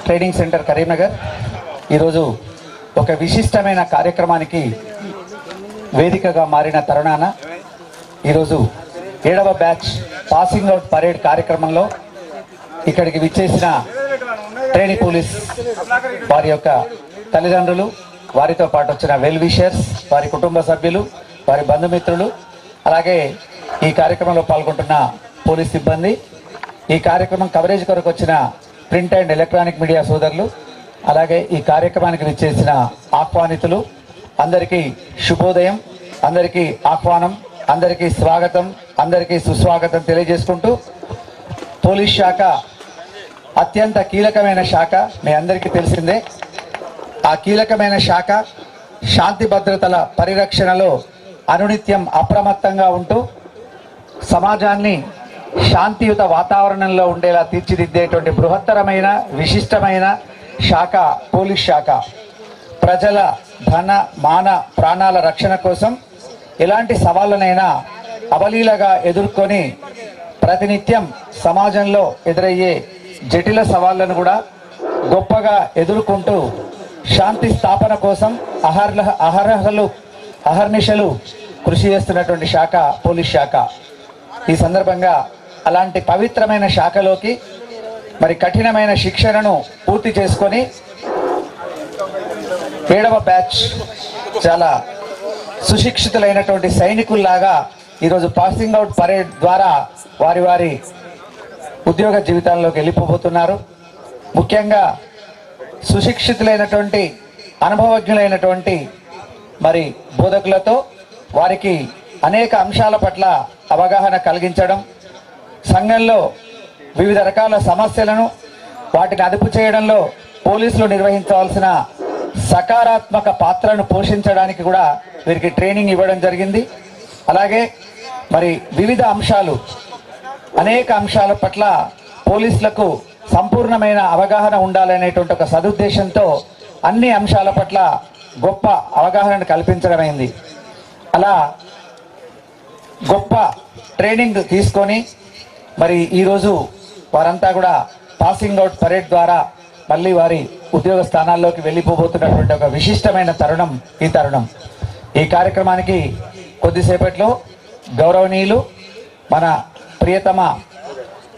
Training centre Karimnagar ఈరోజు ఒక విశిష్టమైన కార్యక్రమానికి వేదికగా మారిన తరుణాన ఈరోజు 7వ బ్యాచ్ పాసింగ్ అవుట్ పరేడ్ కార్యక్రమంలో ఇక్కడికి విచ్చేసిన ట్రైనింగ్ పోలీస్ వారి యొక్క తల్లిదండ్రులు, వారితో పాటు వచ్చిన వెల్ విషర్స్, వారి కుటుంబ సభ్యులు, వారి బంధుమిత్రులు, అలాగే ఈ కార్యక్రమంలో పాల్గొంటున్న పోలీస్ సిబ్బంది, ఈ కార్యక్రమం కవరేజ్ కొరకు వచ్చిన ప్రింట్ అండ్ ఎలక్ట్రానిక్ మీడియా సోదరులు, అలాగే ఈ కార్యక్రమానికి విచ్చేసిన ఆహ్వానితులు అందరికీ శుభోదయం, అందరికీ ఆహ్వానం, అందరికీ స్వాగతం, అందరికీ సుస్వాగతం తెలియజేసుకుంటూ, పోలీస్ శాఖ అత్యంత కీలకమైన శాఖ, మీ అందరికీ తెలిసిందే. ఆ కీలకమైన శాఖ శాంతి భద్రతల పరిరక్షణలో అనునిత్యం అప్రమత్తంగా ఉంటూ సమాజాన్ని శాంతియుత వాతావరణంలో ఉండేలా తీర్చిదిద్దేటువంటి బృహత్తరమైన విశిష్టమైన శాఖ పోలీస్ శాఖ. ప్రజల ధన మాన ప్రాణాల రక్షణ కోసం ఎలాంటి సవాళ్ళనైనా అవలీలగా ఎదుర్కొని ప్రతినిత్యం సమాజంలో ఎదురయ్యే జటిల సవాళ్లను కూడా గొప్పగా ఎదుర్కొంటూ శాంతి స్థాపన కోసం అహర్నిశలు కృషి చేస్తున్నటువంటి శాఖ పోలీస్ శాఖ. ఈ సందర్భంగా అలాంటి పవిత్రమైన శాఖలోకి మరి కఠినమైన శిక్షణను పూర్తి చేసుకొని 7వ బ్యాచ్ చాలా సుశిక్షితులైనటువంటి సైనికుల్లాగా ఈరోజు పాసింగ్ అవుట్ పరేడ్ ద్వారా వారి వారి ఉద్యోగ జీవితాల్లోకి వెళ్ళిపోతున్నారు. ముఖ్యంగా సుశిక్షితులైనటువంటి అనుభవజ్ఞులైనటువంటి మరి బోధకులతో వారికి అనేక అంశాల పట్ల అవగాహన కలిగించడం, సంఘంలో వివిధ రకాల సమస్యలను వాటిని అదుపు చేయడంలో పోలీసులు నిర్వహించవలసిన సకారాత్మక పాత్రను పోషించడానికి కూడా వీరికి ట్రైనింగ్ ఇవ్వడం జరిగింది. అలాగే మరి వివిధ అంశాలు, అనేక అంశాల పట్ల పోలీసులకు సంపూర్ణమైన అవగాహన ఉండాలనేటువంటి ఒక సదుద్దేశంతో అన్ని అంశాల పట్ల గొప్ప అవగాహనను కల్పించడమైంది. అలా గొప్ప ట్రైనింగ్ తీసుకొని మరి ఈరోజు వారంతా కూడా పాసింగ్ అవుట్ పరేడ్ ద్వారా మళ్ళీ వారి ఉద్యోగ స్థానాల్లోకి వెళ్ళిపోబోతున్నటువంటి ఒక విశిష్టమైన తరుణం ఈ తరుణం. ఈ కార్యక్రమానికి కొద్దిసేపట్లో గౌరవనీయులు మన ప్రియతమ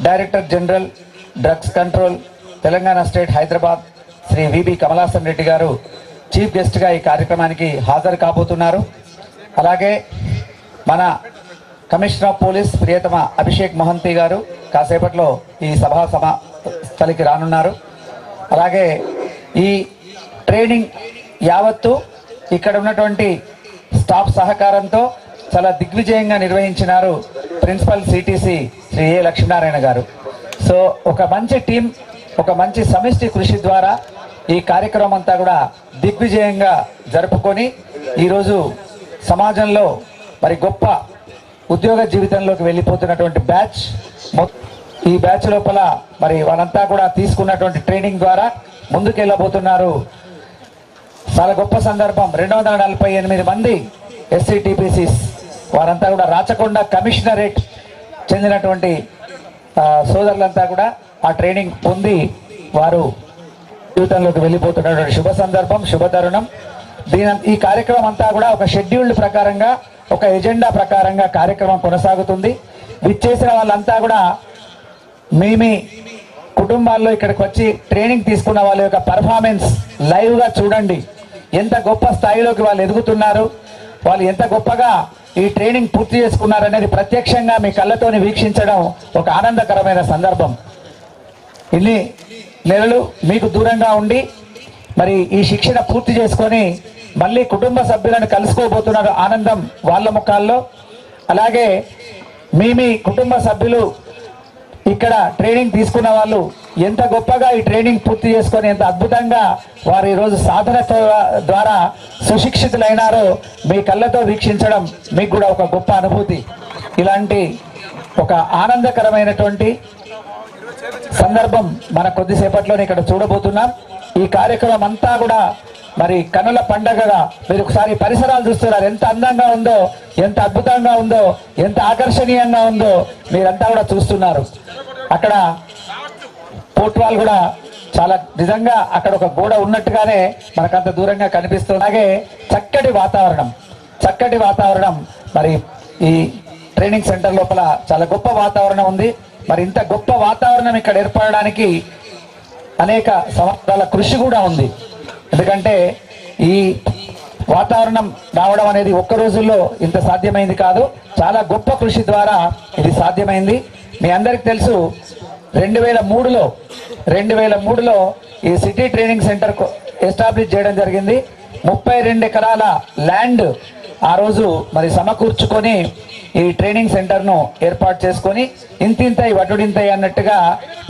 director general drugs control Telangana state Hyderabad Shri VB Kamalasan Reddy garu chief గెస్ట్గా ఈ కార్యక్రమానికి హాజరు కాబోతున్నారు. అలాగే మన కమిషనర్ ఆఫ్ పోలీస్ ప్రియతమ అభిషేక్ మహంతి గారు కాసేపట్లో ఈ సభా స్థలికి రానున్నారు. అలాగే ఈ ట్రైనింగ్ యావత్తు ఇక్కడ ఉన్నటువంటి స్టాఫ్ సహకారంతో చాలా దిగ్విజయంగా నిర్వహించినారు ప్రిన్సిపల్ సిటిసి శ్రీ ఏ లక్ష్మీనారాయణ గారు. సో ఒక మంచి టీం, ఒక మంచి సమిష్టి కృషి ద్వారా ఈ కార్యక్రమం అంతా కూడా దిగ్విజయంగా జరుపుకొని ఈరోజు సమాజంలో మరి గొప్ప ఉద్యోగ జీవితంలోకి వెళ్ళిపోతున్నటువంటి బ్యాచ్. ఈ బ్యాచ్ లోపల మరి వాళ్ళంతా కూడా తీసుకున్నటువంటి ట్రైనింగ్ ద్వారా ముందుకెళ్ళబోతున్నారు. చాలా గొప్ప సందర్భం. 248 మంది SCTPCs వారంతా కూడా రాచకొండ కమిషనరేట్ చెందినటువంటి సోదరులంతా కూడా ఆ ట్రైనింగ్ పొంది వారు జీవితంలోకి వెళ్ళిపోతున్నటువంటి శుభ సందర్భం, శుభ తరుణం. ఈ కార్యక్రమం అంతా కూడా ఒక షెడ్యూల్డ్ ప్రకారంగా, ఒక ఎజెండా ప్రకారంగా కార్యక్రమం కొనసాగుతుంది. విచ్చేసిన వాళ్ళంతా కూడా మీ కుటుంబాల్లో ఇక్కడికి వచ్చి ట్రైనింగ్ తీసుకున్న వాళ్ళ యొక్క పర్ఫార్మెన్స్ లైవ్గా చూడండి. ఎంత గొప్ప స్థాయిలోకి వాళ్ళు ఎదుగుతున్నారు, వాళ్ళు ఎంత గొప్పగా ఈ ట్రైనింగ్ పూర్తి చేసుకున్నారు అనేది ప్రత్యక్షంగా మీ కళ్ళతోని వీక్షించడం ఒక ఆనందకరమైన సందర్భం. ఇన్ని నెలలు మీకు దూరంగా ఉండి మరి ఈ శిక్షణ పూర్తి చేసుకొని మళ్ళీ కుటుంబ సభ్యులను కలుసుకోబోతున్నారు. ఆనందం వాళ్ళ ముఖాల్లో. అలాగే మీ కుటుంబ సభ్యులు ఇక్కడ ట్రైనింగ్ తీసుకున్న వాళ్ళు ఎంత గొప్పగా ఈ ట్రైనింగ్ పూర్తి చేసుకొని ఎంత అద్భుతంగా వారు ఈరోజు సాధన ద్వారా సుశిక్షితులైనారో మీ కళ్ళతో వీక్షించడం మీకు కూడా ఒక గొప్ప అనుభూతి. ఇలాంటి ఒక ఆనందకరమైనటువంటి సందర్భం మన కొద్దిసేపట్లోనే ఇక్కడ చూడబోతున్నాం. ఈ కార్యక్రమం అంతా కూడా మరి కనుల పండగగా మీరు ఒకసారి పరిసరాలు చూస్తున్నారు. ఎంత అందంగా ఉందో, ఎంత అద్భుతంగా ఉందో, ఎంత ఆకర్షణీయంగా ఉందో మీరంతా కూడా చూస్తున్నారు. అక్కడ పోర్ట్ వాల్ కూడా చాలా నిజంగా అక్కడ ఒక గోడ ఉన్నట్టుగానే మనకంత దూరంగా కనిపిస్తుంది. అలాగే చక్కటి వాతావరణం మరి ఈ ట్రైనింగ్ సెంటర్ లోపల చాలా గొప్ప వాతావరణం ఉంది. మరి ఇంత గొప్ప వాతావరణం ఇక్కడ ఏర్పడడానికి అనేక సంవత్సరాల కృషి కూడా ఉంది. ఎందుకంటే ఈ వాతావరణం రావడం అనేది ఒక్క రోజుల్లో ఇంత సాధ్యమైంది కాదు, చాలా గొప్ప కృషి ద్వారా ఇది సాధ్యమైంది. మీ అందరికి తెలుసు 2003లో ఈ సిటీ ట్రైనింగ్ సెంటర్ ఎస్టాబ్లిష్ చేయడం జరిగింది. 32 ఎకరాల ల్యాండ్ ఆ రోజు మరి సమకూర్చుకొని ఈ ట్రైనింగ్ సెంటర్ను ఏర్పాటు చేసుకొని ఇంతింతై వటుడింతై అన్నట్టుగా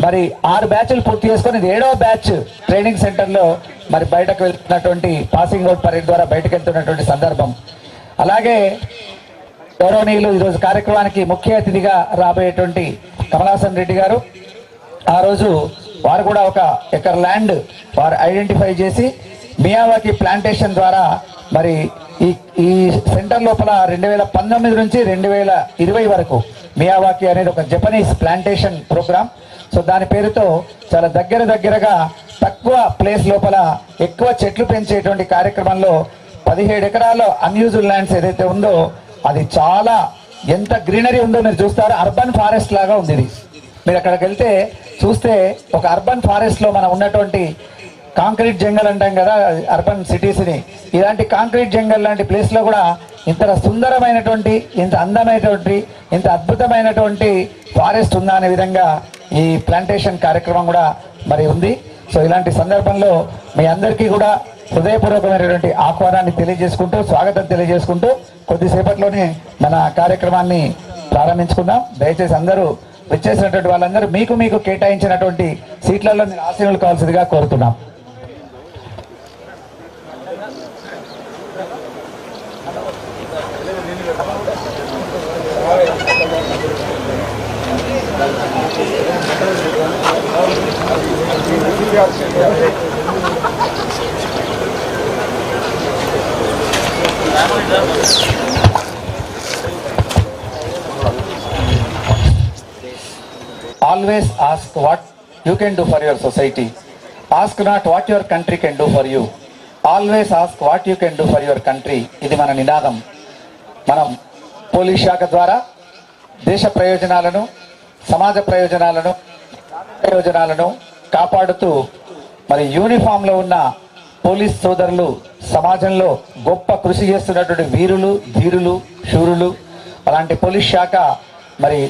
మరి 6 బ్యాచ్లు పూర్తి చేసుకొని 7వ బ్యాచ్ ట్రైనింగ్ సెంటర్లో మరి బయటకు వెళ్తున్నటువంటి పాసింగ్ అవుట్ పరేడ్ ద్వారా బయటకు వెళ్తున్నటువంటి సందర్భం. అలాగే గౌరవనీయులు ఈరోజు కార్యక్రమానికి ముఖ్య అతిథిగా రాబోయేటువంటి కమలాసన్ రెడ్డి గారు, ఆ రోజు వారు కూడా ఒక ఎకర్ ల్యాండ్ వారు ఐడెంటిఫై చేసి మియావాకి ప్లాంటేషన్ ద్వారా మరి ఈ సెంటర్ లోపల 2019 నుంచి 2020 వరకు మియావాకి అనేది ఒక జపనీస్ ప్లాంటేషన్ ప్రోగ్రామ్. సో దాని పేరుతో చాలా దగ్గరగా తక్కువ ప్లేస్ లోపల ఎక్కువ చెట్లు పెంచేటువంటి కార్యక్రమంలో 17 ఎకరాల అన్యూజ్డ్ ల్యాండ్స్ ఏదైతే ఉందో అది చాలా ఎంత గ్రీనరీ ఉందో మీరు చూస్తారు. అర్బన్ ఫారెస్ట్ లాగా ఉంది ఇది. మీరు అక్కడికి వెళ్తే చూస్తే ఒక అర్బన్ ఫారెస్ట్ లో మనం ఉన్నటువంటి కాంక్రీట్ జంగల్ అంటాం కదా అర్బన్ సిటీస్ని, ఇలాంటి కాంక్రీట్ జంగల్ లాంటి ప్లేస్ లో కూడా ఇంత సుందరమైనటువంటి, ఇంత అందమైనటువంటి, ఇంత అద్భుతమైనటువంటి ఫారెస్ట్ ఉందా అనే విధంగా ఈ ప్లాంటేషన్ కార్యక్రమం కూడా మరి ఉంది. సో ఇలాంటి సందర్భంలో మీ అందరికీ కూడా హృదయపూర్వకమైనటువంటి ఆహ్వానాన్ని తెలియజేసుకుంటూ, స్వాగతం తెలియజేసుకుంటూ కొద్దిసేపట్లోనే మన కార్యక్రమాన్ని ప్రారంభించుకుందాం. దయచేసి అందరూ వచ్చేసినటువంటి వాళ్ళందరూ మీకు కేటాయించినటువంటి సీట్లలో మీరు ఆశీనులు కావాల్సిందిగా కోరుతున్నాం. Always ask what you can do for your society. Ask not what your country can do for you. Always ask what you can do for your country. ఇది మన నినాదం. మనం పోలీస్ శాఖ ద్వారా దేశ ప్రయోజనాలను, సమాజ ప్రయోజనాలను కాపాడుతూ మరి యూనిఫామ్లో ఉన్న పోలీస్ సోదరులు సమాజంలో గొప్ప కృషి చేస్తున్నటువంటి వీరులు, ధీరులు, శూరులు. అలాంటి పోలీస్ శాఖ మరి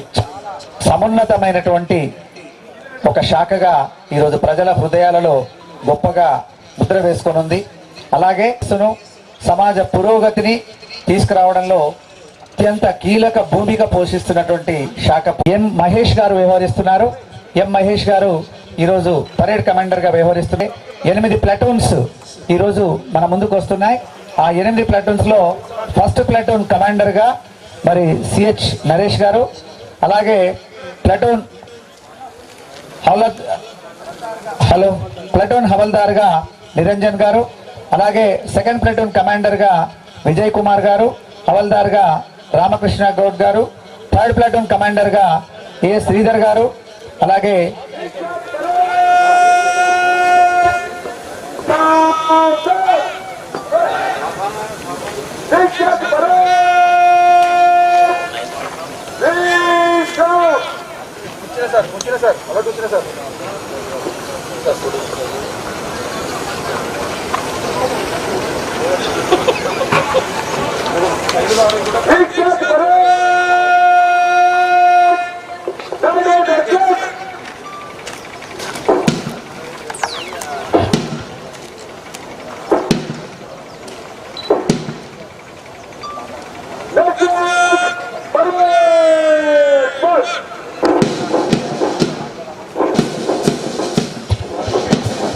సమున్నతమైనటువంటి ఒక శాఖగా ఈరోజు ప్రజల హృదయాలలో గొప్పగా ముద్ర వేసుకొని ఉంది. అలాగే సమాజ పురోగతిని తీసుకురావడంలో అత్యంత కీలక భూమిక పోషిస్తున్నటువంటి శాఖ ఎం మహేష్ గారు వ్యవహరిస్తున్నారు. ఎం మహేష్ గారు ఈరోజు పరేడ్ కమాండర్గా వ్యవహరిస్తున్నాయి. 8 ప్లాటూన్స్ ఈరోజు మన ముందుకు వస్తున్నాయి. ఆ 8 ప్లాటూన్స్లో ఫస్ట్ ప్లాటూన్ కమాండర్గా మరి సిహెచ్ నరేష్ గారు, అలాగే ప్లాటూన్ హవల్దార్గా నిరంజన్ గారు, అలాగే సెకండ్ ప్లాటూన్ కమాండర్గా విజయ్ కుమార్ గారు, హవల్దార్గా రామకృష్ణ గౌడ్ గారు, థర్డ్ ప్లాటూన్ కమాండర్గా ఏ శ్రీధర్ గారు, అలాగే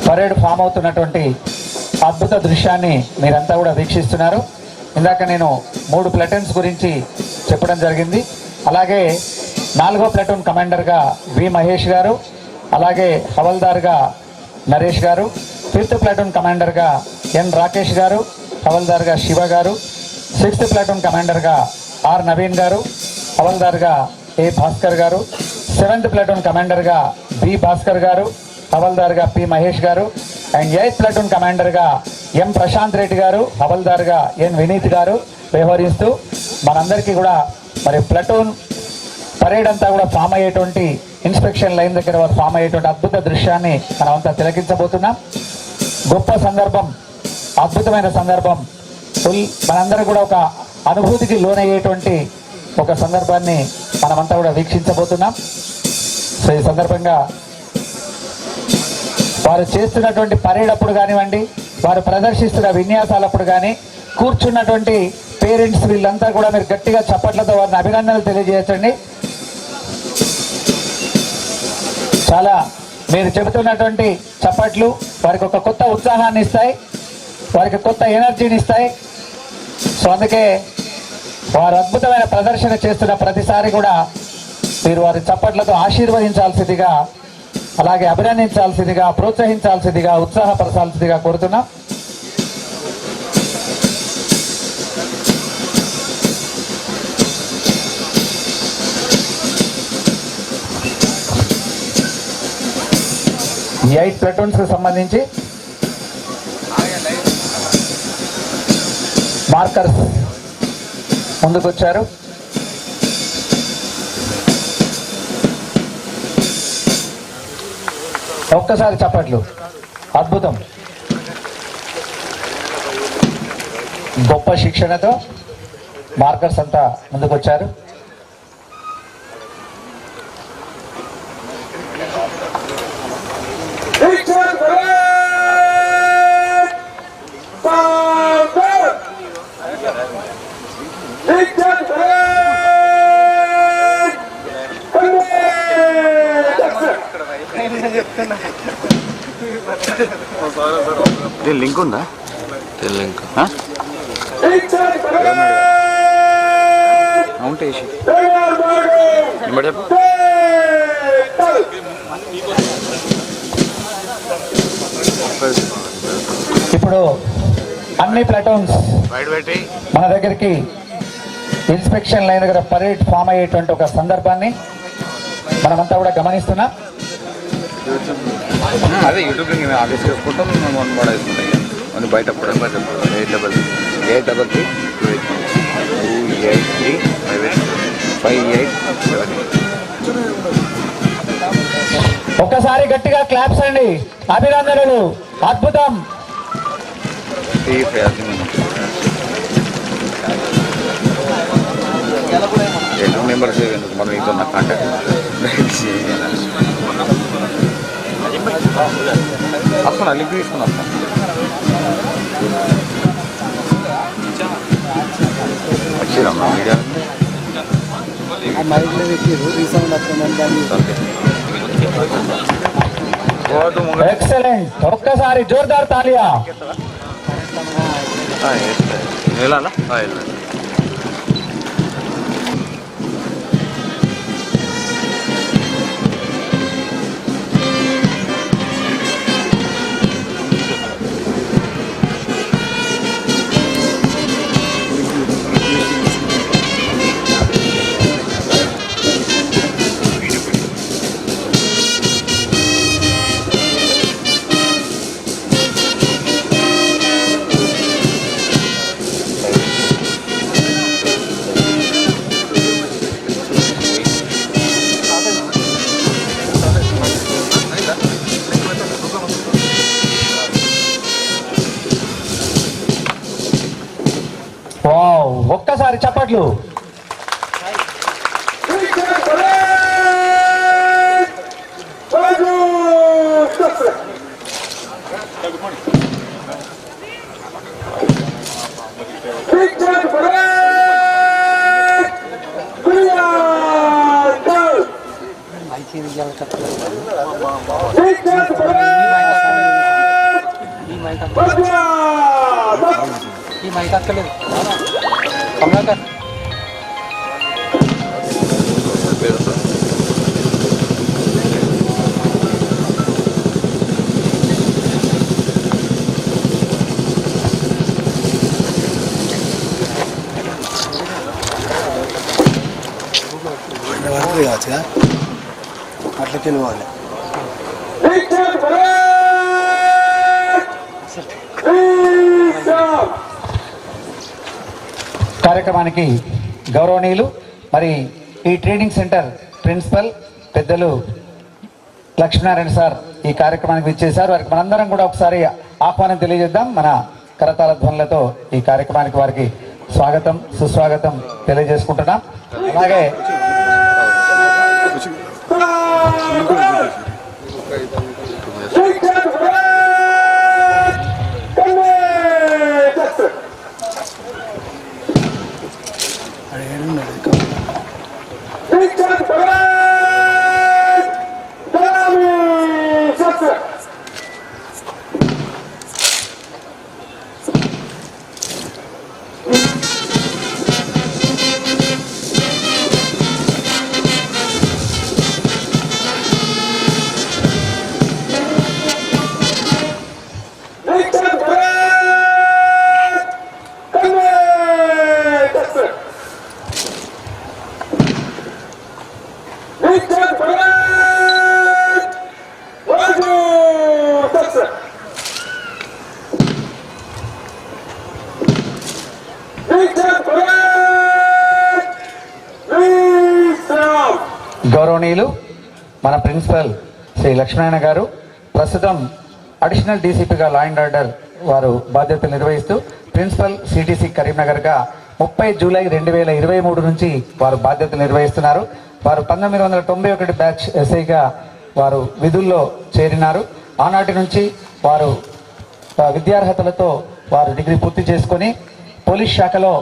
పరేడ్ ఫామ్ అవుతున్నటువంటి అద్భుత దృశ్యాన్ని మీరంతా కూడా వీక్షిస్తున్నారు. ఇందాక నేను 3 ప్లాటూన్స్ గురించి చెప్పడం జరిగింది. అలాగే 4వ ప్లాటూన్ కమాండర్గా వి మహేష్ గారు, అలాగే హవల్దార్గా నరేష్ గారు, 5th ప్లాటూన్ కమాండర్గా ఎన్ రాకేష్ గారు, హవల్దార్గా శివ గారు, 6th ప్లాటూన్ కమాండర్గా ఆర్ నవీన్ గారు, హవల్దార్గా ఏ భాస్కర్ గారు, 7th ప్లాటూన్ కమాండర్గా బి భాస్కర్ గారు, హవల్దార్గా పి మహేష్ గారు అండ్ 8th ప్లాటూన్ కమాండర్గా ఎం ప్రశాంత్ రెడ్డి గారు, హవల్దార్గా ఎన్ వినీత్ గారు వ్యవహరిస్తూ మనందరికీ కూడా మరి ప్లాటూన్ పరేడ్ అంతా కూడా ఫామ్ అయ్యేటువంటి ఇన్స్పెక్షన్ లైన్ దగ్గర వారు ఫామ్ అయ్యేటువంటి అద్భుత దృశ్యాన్ని మనమంతా తిలకించబోతున్నాం. గొప్ప సందర్భం, అద్భుతమైన సందర్భం. మనందరూ కూడా ఒక అనుభూతికి లోనయ్యేటువంటి ఒక సందర్భాన్ని మనమంతా కూడా వీక్షించబోతున్నాం. సో ఈ సందర్భంగా వారు చేస్తున్నటువంటి పరేడ్ అప్పుడు కానివ్వండి, వారు ప్రదర్శిస్తున్న విన్యాసాలప్పుడు కానీ కూర్చున్నటువంటి పేరెంట్స్ వీళ్ళంతా కూడా మీరు గట్టిగా చప్పట్లతో వారిని అభినందనలు తెలియజేయచ్చండి. చాలా మీరు చెబుతున్నటువంటి చప్పట్లు వారికి ఒక కొత్త ఉత్సాహాన్ని ఇస్తాయి, వారికి కొత్త ఎనర్జీని ఇస్తాయి. సో అందుకే వారు అద్భుతమైన ప్రదర్శన చేస్తున్న ప్రతిసారి కూడా మీరు వారి చప్పట్లతో ఆశీర్వదించాల్సిందిగా, అలాగే అభినందించాల్సిందిగా, ప్రోత్సహించాల్సిందిగా, ఉత్సాహపరచాల్సిందిగా కోరుతున్నాం. ఈ 8 ప్లాటూన్స్ కు సంబంధించి మార్కర్స్ ముందుకొచ్చారు. ఒక్కసారి చప్పట్లు. అద్భుతం. గొప్ప శిక్షణతో మార్కర్స్ అంతా ముందుకొచ్చారు. లింక్ ఉందా? లింక్ ఉంటే ఇప్పుడు అన్ని ప్లాటూన్స్ మన దగ్గరికి ఇన్స్పెక్షన్ లైన్ దగ్గర పరేడ్ ఫామ్ అయ్యేటువంటి ఒక సందర్భాన్ని మనమంతా కూడా గమనిస్తున్నాం. అదే యూట్యూబ్ ఆఫీస్ చేసుకుంటాం, మనం బయట 833283587. ఒక్కసారి గట్టిగా క్లాప్స్ అండి, అభినందనలు. అద్భుతం. 8 మెంబర్స్ మనం ఇంకో నా కాంటాక్ట్ వస్తున్నా, లింక్ తీసుకుని వస్తాను. వచ్చిరమ్మా మీడియా ఎక్సలెంట్. ఒక్కసారి జోర్దార్ తాలియా. వెళ్ళాలా? ఒక్కసారి చప్పట్లు. ఈ మైక్ అక్కలేదు. కమలాకర్ కావచ్చుగా, అట్లా తెలియాలి. కార్యక్రమానికి గౌరవనీయులు మరి ఈ ట్రైనింగ్ సెంటర్ ప్రిన్సిపల్ పెద్దలు లక్ష్మీనారాయణ సార్ ఈ కార్యక్రమానికి విచ్చేశారు. వారికి మనందరం కూడా ఒకసారి ఆహ్వానం తెలియజేద్దాం. మన కరతాళ ధ్వనులతో ఈ కార్యక్రమానికి వారికి స్వాగతం సుస్వాగతం తెలియజేసుకుంటున్నాం. అలాగే గౌరవనీయులు మన ప్రిన్సిపల్ శ్రీ లక్ష్మీనారాయణ గారు ప్రస్తుతం అడిషనల్ డీసీపీగా లా అండ్ ఆర్డర్ వారు బాధ్యతలు నిర్వహిస్తూ ప్రిన్సిపల్ సిటీసీ కరీంనగర్గా 30 జూలై 2023 నుంచి వారు బాధ్యతలు నిర్వహిస్తున్నారు. వారు 1991 బ్యాచ్ ఎస్ఐగా వారు విధుల్లో చేరినారు. ఆనాటి నుంచి వారు విద్యార్హతలతో వారు డిగ్రీ పూర్తి చేసుకొని పోలీస్ శాఖలో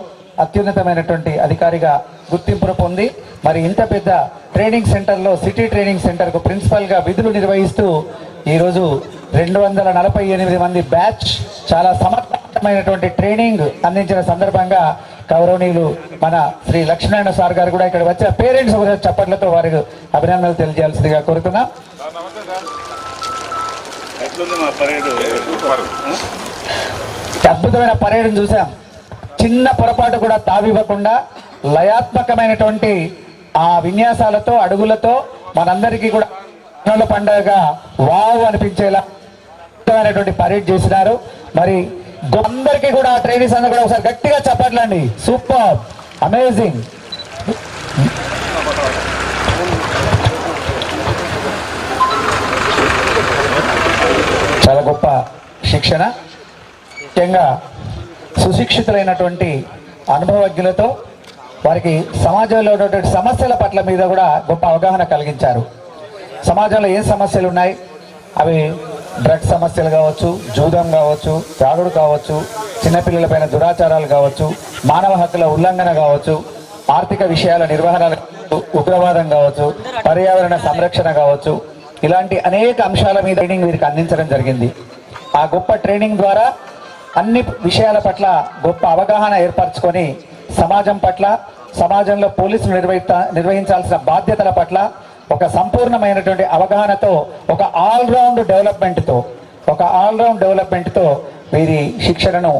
అత్యున్నతమైనటువంటి అధికారిగా గుర్తింపును పొంది మరి ఇంత పెద్ద ట్రైనింగ్ సెంటర్లో సిటీ ట్రైనింగ్ సెంటర్కు ప్రిన్సిపల్గా విధులు నిర్వహిస్తూ ఈరోజు 248 మంది బ్యాచ్ చాలా సమర్థవంతమైనటువంటి ట్రైనింగ్ అందించిన సందర్భంగా గౌరవనీయులు మన శ్రీ లక్ష్మీనారాయణ సార్ గారు కూడా ఇక్కడ వచ్చిన పేరెంట్స్ చప్పట్లతో వారికి అభినందనలు తెలియజేయాల్సిందిగా కోరుతున్నాం. అద్భుతమైన పరేడ్ను చూసాం. చిన్న పొరపాటు కూడా తావివ్వకుండా లయాత్మకమైనటువంటి ఆ విన్యాసాలతో అడుగులతో మనందరికీ కూడా కన్నుల పండుగగా వావ్ అనిపించేలా అద్భుతమైనటువంటి పరేడ్ చేసినారు. మరి అందరికీ కూడా ట్రైనీస్ అందరూ కూడా ఒకసారి గట్టిగా చెప్పట్లండి. Super, amazing. చాలా గొప్ప శిక్షణ, ముఖ్యంగా సుశిక్షితులైనటువంటి అనుభవజ్ఞులతో వారికి సమాజంలో ఉన్నటువంటి సమస్యల పట్ల మీద కూడా గొప్ప అవగాహన కలిగించారు. సమాజంలో ఏం సమస్యలు ఉన్నాయి, అవి డ్రగ్స్ సమస్యలు కావచ్చు, జూదం కావచ్చు, త్రాగుడు కావచ్చు, చిన్నపిల్లలపైన దురాచారాలు కావచ్చు, మానవ హక్కుల ఉల్లంఘన కావచ్చు, ఆర్థిక విషయాల నిర్వహణ, ఉగ్రవాదం కావచ్చు, పర్యావరణ సంరక్షణ కావచ్చు, ఇలాంటి అనేక అంశాల మీద ట్రైనింగ్ వీరికి అందించడం జరిగింది. ఆ గొప్ప ట్రైనింగ్ ద్వారా అన్ని విషయాల పట్ల గొప్ప అవగాహన ఏర్పరచుకొని సమాజం పట్ల, సమాజంలో పోలీసులు నిర్వహించాల్సిన బాధ్యతల పట్ల ఒక సంపూర్ణమైనటువంటి అవగాహనతో, ఒక ఆల్రౌండ్ డెవలప్మెంట్తో వీరి శిక్షణను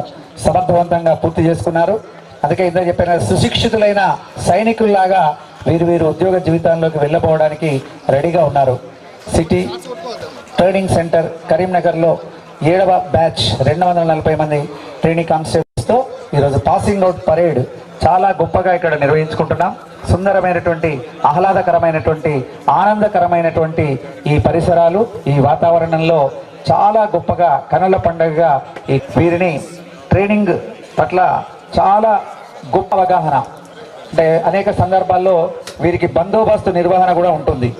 సమర్థవంతంగా పూర్తి చేసుకున్నారు. అందుకే ఇందాక చెప్పిన సుశిక్షితులైన సైనికుల్లాగా వీరు ఉద్యోగ జీవితాల్లోకి వెళ్ళబోవడానికి రెడీగా ఉన్నారు. సిటీ ట్రైనింగ్ సెంటర్ కరీంనగర్లో 7వ బ్యాచ్ 240 మంది ట్రైనింగ్ కానిస్టేబుల్స్తో ఈరోజు పాసింగ్ అవుట్ పరేడ్ చాలా గొప్పగా ఇక్కడ నిర్వహించుకుంటున్నాం. సుందరమైనటువంటి, ఆహ్లాదకరమైనటువంటి, ఆనందకరమైనటువంటి ఈ పరిసరాలు, ఈ వాతావరణంలో చాలా గొప్పగా కనుల పండుగగా ఈ వీరిని ట్రైనింగ్ పట్ల చాలా గొప్ప అవగాహన, అంటే అనేక సందర్భాల్లో వీరికి బందోబస్తు నిర్వహణ కూడా ఉంటుంది.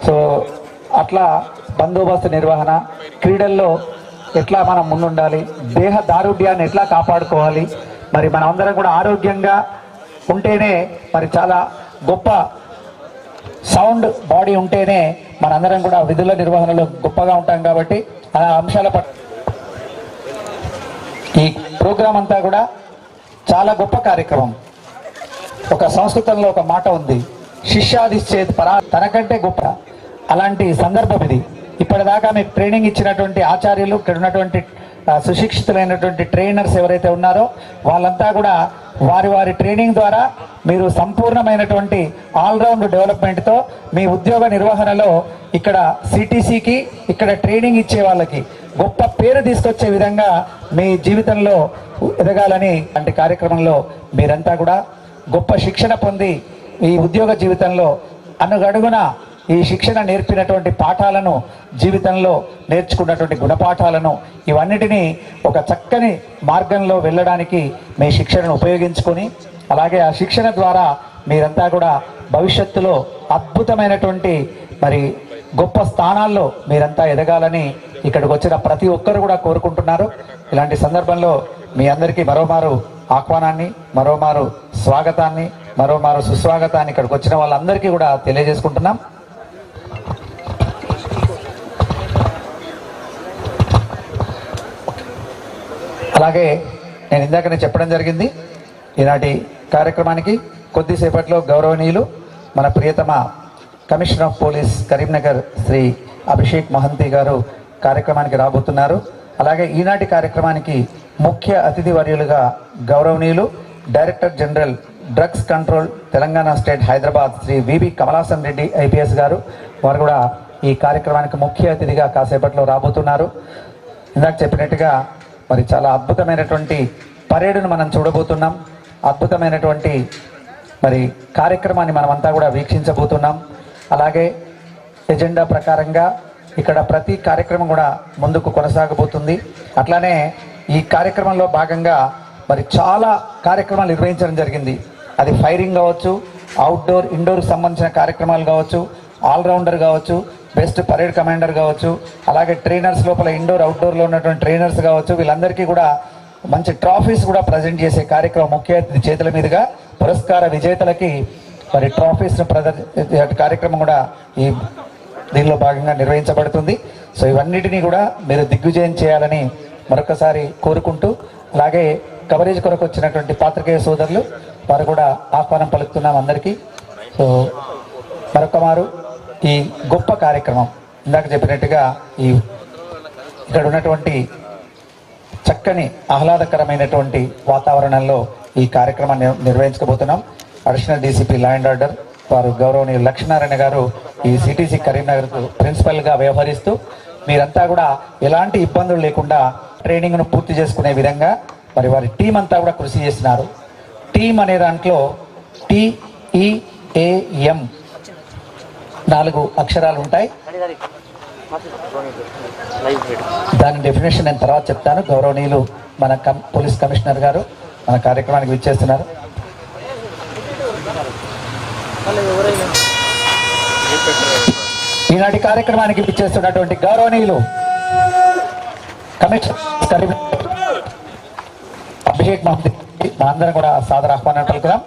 సో అట్లా బందోబస్తు నిర్వహణ, క్రీడల్లో ఎట్లా మనం ముందుండాలి, దేహ దారుఢ్యాన్ని ఎట్లా కాపాడుకోవాలి, మరి మనం అందరం కూడా ఆరోగ్యంగా ఉంటేనే, మరి చాలా గొప్ప సౌండ్ బాడీ ఉంటేనే మనందరం కూడా విధుల నిర్వహణలో గొప్పగా ఉంటాం. కాబట్టి ఆ అంశాల పట్ల ఈ ప్రోగ్రాం అంతా కూడా చాలా గొప్ప కార్యక్రమం. ఒక సంస్కృతంలో ఒక మాట ఉంది, శిష్యాదిశ్చేత్ పరా, తనకంటే గొప్ప. అలాంటి సందర్భం ఇది. ఇప్పటిదాకా మీకు ట్రైనింగ్ ఇచ్చినటువంటి ఆచార్యులు, ఇక్కడ ఉన్నటువంటి సుశిక్షితులైనటువంటి ట్రైనర్స్ ఎవరైతే ఉన్నారో వాళ్ళంతా కూడా వారి ట్రైనింగ్ ద్వారా మీరు సంపూర్ణమైనటువంటి ఆల్రౌండ్ డెవలప్మెంట్తో మీ ఉద్యోగ నిర్వహణలో ఇక్కడ సిటీసీకి, ఇక్కడ ట్రైనింగ్ ఇచ్చే వాళ్ళకి గొప్ప పేరు తీసుకొచ్చే విధంగా మీ జీవితంలో ఎదగాలని అంటే కార్యక్రమంలో మీరంతా కూడా గొప్ప శిక్షణ పొంది ఈ ఉద్యోగ జీవితంలో అడుగడుగున ఈ శిక్షణ నేర్పినటువంటి పాఠాలను, జీవితంలో నేర్చుకున్నటువంటి గుణపాఠాలను, ఇవన్నిటినీ ఒక చక్కని మార్గంలో వెళ్ళడానికి మీ శిక్షణను ఉపయోగించుకొని, అలాగే ఆ శిక్షణ ద్వారా మీరంతా కూడా భవిష్యత్తులో అద్భుతమైనటువంటి మరి గొప్ప స్థానాల్లో మీరంతా ఎదగాలని ఇక్కడికి వచ్చిన ప్రతి ఒక్కరు కూడా కోరుకుంటున్నారు. ఇలాంటి సందర్భంలో మీ అందరికీ మరోమారు ఆహ్వానాన్ని, మరోమారు స్వాగతాన్ని, మరోమారు సుస్వాగతాన్ని ఇక్కడికి వచ్చిన వాళ్ళందరికీ కూడా తెలియజేసుకుంటున్నాం. అలాగే నేను ఇందాకనే చెప్పడం జరిగింది, ఈనాటి కార్యక్రమానికి కొద్దిసేపట్లో గౌరవనీయులు మన ప్రియతమ commissioner of police Karimnagar Shri Abhishek Mohanty garu కార్యక్రమానికి రాబోతున్నారు. అలాగే ఈనాటి కార్యక్రమానికి ముఖ్య అతిథి వర్యులుగా గౌరవనీయులు director general drugs control Telangana state Hyderabad Shri VV Kamalasan Reddy IPS గారు, వారు కూడా ఈ కార్యక్రమానికి ముఖ్య అతిథిగా కాసేపట్లో రాబోతున్నారు. ఇందాక చెప్పినట్టుగా మరి చాలా అద్భుతమైనటువంటి పరేడును మనం చూడబోతున్నాం. అద్భుతమైనటువంటి మరి కార్యక్రమాన్ని మనమంతా కూడా వీక్షించబోతున్నాం. అలాగే ఎజెండా ప్రకారంగా ఇక్కడ ప్రతి కార్యక్రమం కూడా ముందుకు కొనసాగబోతుంది. అట్లానే ఈ కార్యక్రమంలో భాగంగా మరి చాలా కార్యక్రమాలు నిర్వహించడం జరిగింది. అది ఫైరింగ్ కావచ్చు, అవుట్డోర్ ఇండోర్ సంబంధించిన కార్యక్రమాలు కావచ్చు, ఆల్రౌండర్ కావచ్చు, బెస్ట్ పరేడ్ కమాండర్ కావచ్చు, అలాగే ట్రైనర్స్ లోపల ఇండోర్ అవుట్డోర్లో ఉన్నటువంటి ట్రైనర్స్ కావచ్చు, వీళ్ళందరికీ కూడా మంచి ట్రాఫీస్ కూడా ప్రజెంట్ చేసే కార్యక్రమం ముఖ్య అతిథి చేతుల మీదుగా పురస్కార విజేతలకి మరి ట్రాఫీస్ను కార్యక్రమం కూడా ఈ దీనిలో భాగంగా నిర్వహించబడుతుంది. సో ఇవన్నిటినీ కూడా మీరు దిగ్విజయం చేయాలని మరొకసారి కోరుకుంటూ, అలాగే కవరేజ్ కొరకు వచ్చినటువంటి పాత్రికేయ సోదరులు వారు కూడా ఆహ్వానం పలుకుతున్నాం అందరికీ. సో మరొక మారు ఈ గొప్ప కార్యక్రమం ఇందాక చెప్పినట్టుగా ఈ ఇక్కడ ఉన్నటువంటి చక్కని ఆహ్లాదకరమైనటువంటి వాతావరణంలో ఈ కార్యక్రమాన్ని నిర్వహించబోతున్నాం. Additional DCP law and order వారు గౌరవనీయులు లక్ష్మీనారాయణ గారు ఈ సిటీసీ కరీంనగర్కు ప్రిన్సిపల్గా వ్యవహరిస్తూ మీరంతా కూడా ఎలాంటి ఇబ్బందులు లేకుండా ట్రైనింగ్ను పూర్తి చేసుకునే విధంగా మరి వారి టీం అంతా కూడా కృషి చేస్తున్నారు. టీం అనే దాంట్లో TEAM 4 అక్షరాలు ఉంటాయి. దాని డెఫినేషన్ నేను తర్వాత చెప్తాను. గౌరవనీయులు మన పోలీస్ కమిషనర్ గారు మన కార్యక్రమానికి విచ్చేస్తున్నారు. ఈనాటి కార్యక్రమానికి విచ్చేస్తున్నటువంటి గౌరవనీయులు కమిషనర్ అభిషేక్ మహంతి మా అందరం కూడా సాదర ఆహ్వానం పలుకుదాం,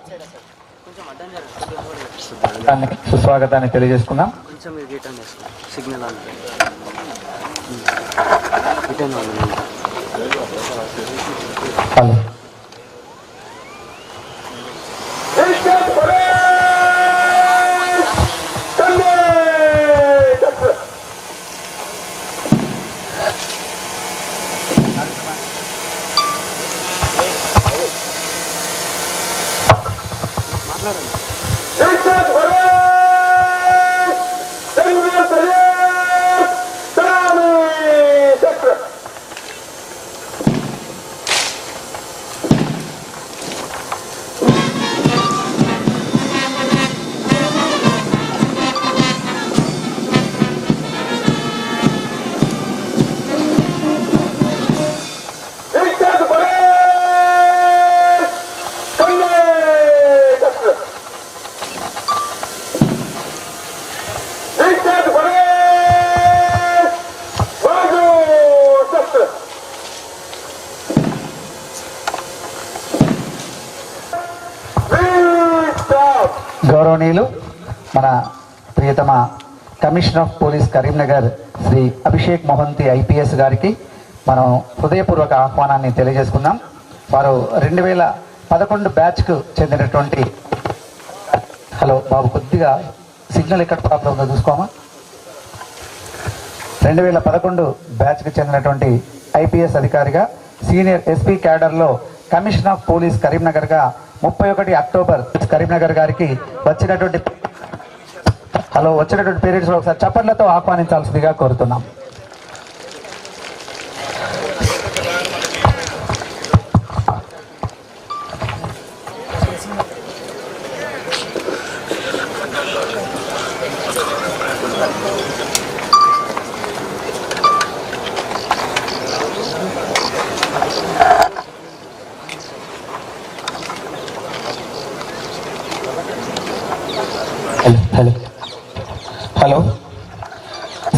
సుస్వాగతాన్ని తెలియజేసుకుందాం. గౌరవనీయులు మన ప్రియతమ commissioner of police Karimnagar Shri Abhishek Mohanty IPS గారికి మనం హృదయపూర్వక ఆహ్వానాన్ని తెలియజేసుకుందాం. వారు 2011 బ్యాచ్కు చెందినటువంటి హలో బాబు కొద్దిగా సిగ్నల్ ఎక్కడ ప్రాబ్లం ఉందో చూసుకోమా. 2011 బ్యాచ్కు చెందినటువంటి ఐపీఎస్ అధికారిగా సీనియర్ ఎస్పీ క్యాడర్లో కమిషనర్ ఆఫ్ పోలీస్ కరీంనగర్గా 31 అక్టోబర్ కరీంనగర్ గారికి వచ్చినటువంటి పీరియడ్స్ ఒకసారి చప్పట్లతో ఆహ్వానించాల్సిందిగా కోరుతున్నాం. హలో హలో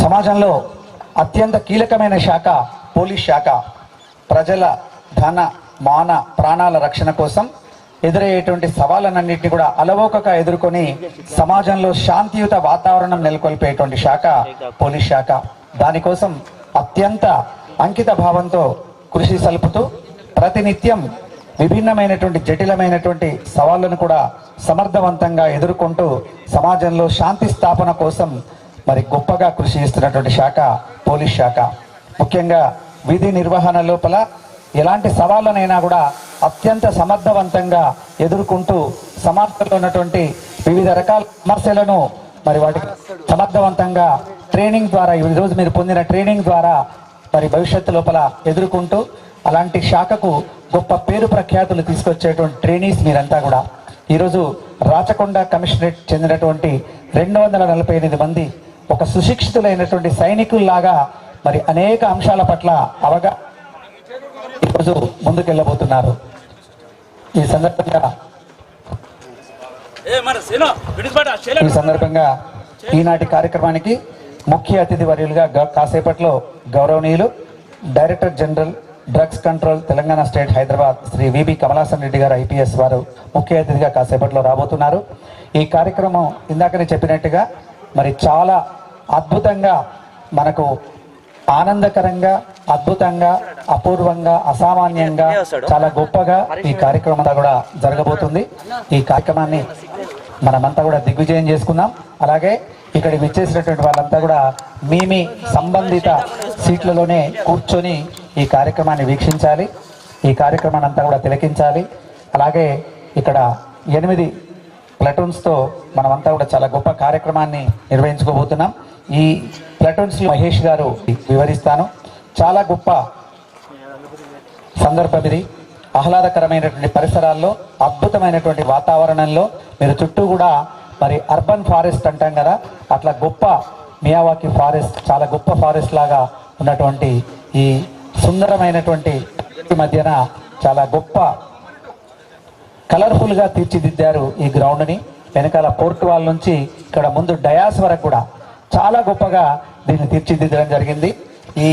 సమాజంలో అత్యంత కీలకమైన శాఖ పోలీస్ శాఖ. ప్రజల ధన మాన ప్రాణాల రక్షణ కోసం ఎదురయ్యేటువంటి సవాళ్ళనన్నింటినీ కూడా అలవోకగా ఎదుర్కొని సమాజంలో శాంతియుత వాతావరణం నెలకొల్పేటువంటి శాఖ పోలీస్ శాఖ. దానికోసం అత్యంత అంకిత భావంతో కృషి సలుపుతూ ప్రతినిత్యం విభిన్నమైనటువంటి జటిలమైనటువంటి సవాళ్లను కూడా సమర్థవంతంగా ఎదుర్కొంటూ సమాజంలో శాంతి స్థాపన కోసం మరి గొప్పగా కృషి చేస్తున్నటువంటి శాఖ పోలీస్ శాఖ. ముఖ్యంగా విధి నిర్వహణ లోపల ఎలాంటి సవాళ్ళనైనా కూడా అత్యంత సమర్థవంతంగా ఎదుర్కొంటూ సమాజంలో ఉన్నటువంటి వివిధ రకాల సమస్యలను మరి వాటికి సమర్థవంతంగా ట్రైనింగ్ ద్వారా ఈరోజు మీరు పొందిన ట్రైనింగ్ ద్వారా మరి భవిష్యత్తు లోపల ఎదుర్కొంటూ అలాంటి శాఖకు గొప్ప పేరు ప్రఖ్యాతులు తీసుకొచ్చేటువంటి ట్రైనీస్ మీరంతా కూడా ఈరోజు రాచకొండ కమిషనరేట్ చెందినటువంటి 248 మంది ఒక సుశిక్షితులైనటువంటి సైనికుల్లాగా మరి అనేక అంశాల పట్ల ఈరోజు ముందుకెళ్ళబోతున్నారు. ఈ సందర్భంగా ఈనాటి కార్యక్రమానికి ముఖ్య అతిథి వర్యులుగా కాసేపట్లో గౌరవనీయులు director general drugs control Telangana state Hyderabad Shri VB Kamalasan Reddy garu IPS వారు ముఖ్య అతిథిగా కాసేపట్లో రాబోతున్నారు. ఈ కార్యక్రమం ఇందాకనే చెప్పినట్టుగా మరి చాలా అద్భుతంగా మనకు ఆనందకరంగా అద్భుతంగా అపూర్వంగా అసామాన్యంగా చాలా గొప్పగా ఈ కార్యక్రమం కూడా జరగబోతుంది. ఈ కార్యక్రమాన్ని మనమంతా కూడా దిగ్విజయం చేసుకుందాం. అలాగే ఇక్కడికి విచ్చేసినటువంటి వాళ్ళంతా కూడా మీ సంబంధిత సీట్లలోనే కూర్చొని ఈ కార్యక్రమాన్ని వీక్షించాలి, ఈ కార్యక్రమాన్ని అంతా కూడా తిలకించాలి. అలాగే ఇక్కడ 8 ప్లటూన్స్తో మనమంతా కూడా చాలా గొప్ప కార్యక్రమాన్ని నిర్వహించుకోబోతున్నాం. ఈ ప్లటూన్స్ మహేష్ గారు వివరిస్తాను. చాలా గొప్ప సందర్భం ఇది. ఆహ్లాదకరమైనటువంటి పరిసరాల్లో అద్భుతమైనటువంటి వాతావరణంలో మీరు చుట్టూ కూడా మరి అర్బన్ ఫారెస్ట్ అంటాం కదా, అట్లా గొప్ప మియావాకి ఫారెస్ట్, చాలా గొప్ప ఫారెస్ట్ లాగా ఉన్నటువంటి ఈ సుందరమైనటువంటి మధ్యన చాలా గొప్ప కలర్ఫుల్గా తీర్చిదిద్దారు ఈ గ్రౌండ్ని. వెనకాల పోర్ట్ వాల్ నుంచి ఇక్కడ ముందు డయాస్ వరకు కూడా చాలా గొప్పగా దీన్ని తీర్చిదిద్దడం జరిగింది. ఈ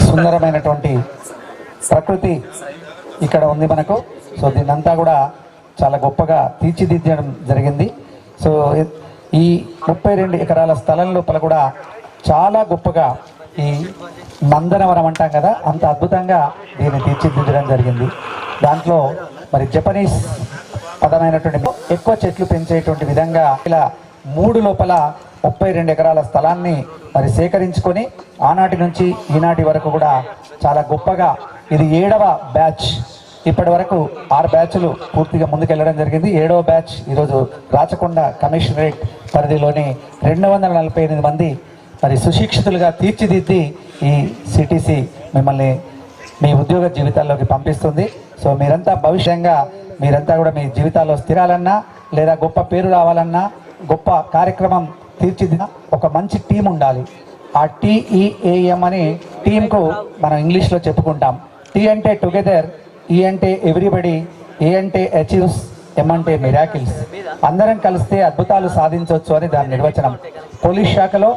సుందరమైనటువంటి ప్రకృతి ఇక్కడ ఉంది మనకు. సో దీన్నంతా కూడా చాలా గొప్పగా తీర్చిదిద్దడం జరిగింది. సో ఈ 32 ఎకరాల స్థలం లోపల కూడా చాలా గొప్పగా ఈ నందనవనం అంటాం కదా, అంత అద్భుతంగా దీన్ని తీర్చిదిద్దడం జరిగింది. దాంట్లో మరి జపనీస్ పదమైనటువంటి ఎక్కువ చెట్లు పెంచేటువంటి విధంగా ఇలా 3 లోపల 32 ఎకరాల స్థలాన్ని మరి సేకరించుకొని ఆనాటి నుంచి ఈనాటి వరకు కూడా చాలా గొప్పగా ఇది 7వ బ్యాచ్. ఇప్పటి వరకు 6 బ్యాచ్లు పూర్తిగా ముందుకెళ్లడం జరిగింది. 7వ బ్యాచ్ ఈరోజు రాచకొండ కమిషనరేట్ పరిధిలోని 248 మంది మరి సుశిక్షితులుగా తీర్చిదిద్ది ఈ సిటీసీ మిమ్మల్ని మీ ఉద్యోగ జీవితాల్లోకి పంపిస్తుంది. సో మీరంతా భవిష్యంగా మీరంతా కూడా మీ జీవితాల్లో స్థిరాలన్నా లేదా గొప్ప పేరు రావాలన్నా గొప్ప కార్యక్రమం తీర్చిదిద్ద ఒక మంచి టీం ఉండాలి. ఆ TEAM అని టీంకు మనం ఇంగ్లీష్లో చెప్పుకుంటాం. T అంటే టుగెదర్, E అంటే ఎవ్రీబడి, A అంటే అచీవ్స్, M అంటే మిరాకిల్స్. అందరం కలిస్తే అద్భుతాలు సాధించవచ్చు అని దాని నిర్వచనం. పోలీస్ శాఖలో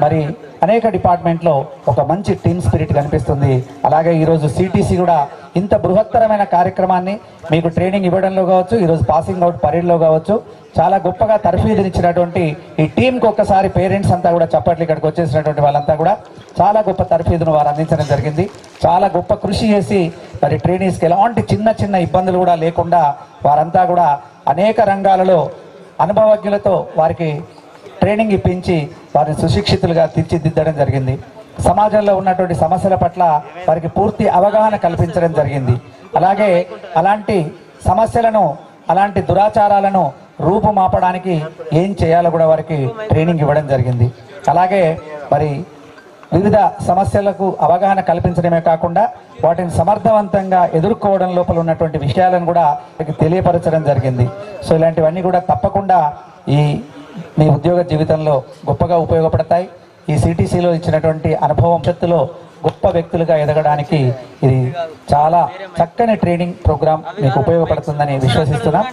మరి అనేక డిపార్ట్మెంట్లో ఒక మంచి టీమ్ స్పిరిట్ కనిపిస్తుంది. అలాగే ఈరోజు సిటీసీ కూడా ఇంత బృహత్తరమైన కార్యక్రమాన్ని మీకు ట్రైనింగ్ ఇవ్వడంలో కావచ్చు, ఈరోజు పాసింగ్ అవుట్ పరేడ్లో కావచ్చు, చాలా గొప్పగా తర్ఫీదునిచ్చినటువంటి ఈ టీంకి ఒక్కసారి పేరెంట్స్ అంతా కూడా చప్పట్లు, ఇక్కడికి వచ్చేసినటువంటి వాళ్ళంతా కూడా చాలా గొప్ప తర్ఫీదును వారు అందించడం జరిగింది. చాలా గొప్ప కృషి చేసి మరి ట్రైనీస్కి ఎలాంటి చిన్న చిన్న ఇబ్బందులు కూడా లేకుండా వారంతా కూడా అనేక రంగాలలో అనుభవజ్ఞులతో వారికి ట్రైనింగ్ ఇప్పించి వారిని సుశిక్షితులుగా తీర్చిదిద్దడం జరిగింది. సమాజంలో ఉన్నటువంటి సమస్యల పట్ల వారికి పూర్తి అవగాహన కల్పించడం జరిగింది. అలాగే అలాంటి సమస్యలను అలాంటి దురాచారాలను రూపుమాపడానికి ఏం చేయాలో కూడా వారికి ట్రైనింగ్ ఇవ్వడం జరిగింది. అలాగే మరి వివిధ సమస్యలకు అవగాహన కల్పించడమే కాకుండా వాటిని సమర్థవంతంగా ఎదుర్కోవడం లోపల ఉన్నటువంటి విషయాలను కూడా తెలియపరచడం జరిగింది. సో ఇలాంటివన్నీ కూడా తప్పకుండా మీ ఉద్యోగ జీవితంలో గొప్పగా ఉపయోగపడతాయి. ఈ సిటీసీలో ఇచ్చినటువంటి అనుభవం భవిష్యత్తులో గొప్ప వ్యక్తులుగా ఎదగడానికి ఇది చాలా చక్కని ట్రైనింగ్ ప్రోగ్రాం మీకు ఉపయోగపడుతుందని విశ్వసిస్తున్నాం.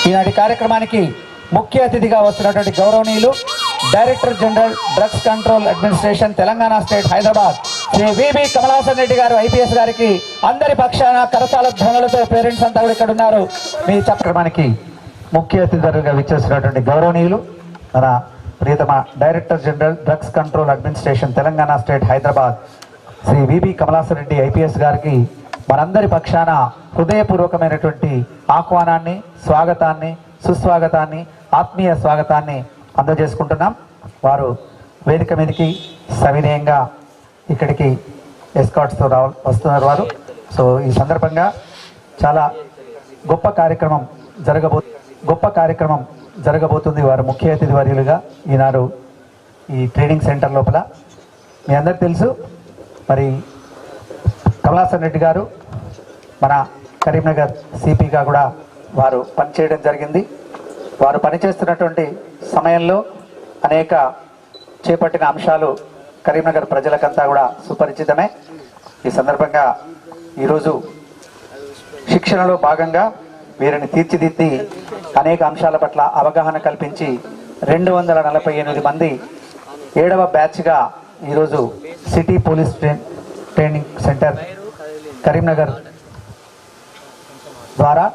ఈనాటి కార్యక్రమానికి ముఖ్య అతిథిగా వస్తున్నటువంటి గౌరవనీయులు director general drugs control administration Telangana state Hyderabad Shri VB Kamalasan Reddy garu IPS గారికి అందరి పక్షాన కరతాళ ధ్వనులతో పేరెంట్స్ అంతా కూడా ఇక్కడ ఉన్నారు. మీ కార్యక్రమానికి ముఖ్య అతిథిగా విచ్చేసినటువంటి గౌరవనీయులు మన ప్రియతమ director general drugs control administration Telangana state Hyderabad Shri VB Kamalasan Reddy IPS గారికి మనందరి పక్షాన హృదయపూర్వకమైనటువంటి ఆహ్వానాన్ని, స్వాగతాన్ని, సుస్వాగతాన్ని, ఆత్మీయ స్వాగతాన్ని అందజేసుకుంటున్నాం. వారు వేదిక మీదకి సవినయంగా ఇక్కడికి ఎస్కాట్స్తో వస్తున్నారు వారు. సో ఈ సందర్భంగా చాలా గొప్ప కార్యక్రమం జరగబోతుంది. వారు ముఖ్య అతిథి వర్యులుగా ఈనాడు ఈ ట్రైనింగ్ సెంటర్ లోపల మీ అందరికి తెలుసు. మరి కమలాసన్ రెడ్డి గారు మన కరీంనగర్ సిపిగా కూడా వారు పనిచేయడం జరిగింది. వారు పనిచేస్తున్నటువంటి సమయంలో అనేక చేపట్టిన అంశాలు కరీంనగర్ ప్రజలకంతా కూడా సుపరిచితమే. ఈ సందర్భంగా ఈరోజు శిక్షణలో భాగంగా వీరిని తీర్చిదిద్ది అనేక అంశాల పట్ల అవగాహన కల్పించి 248 మంది 7వ బ్యాచ్గా ఈరోజు city police training centre Karimnagar ద్వారా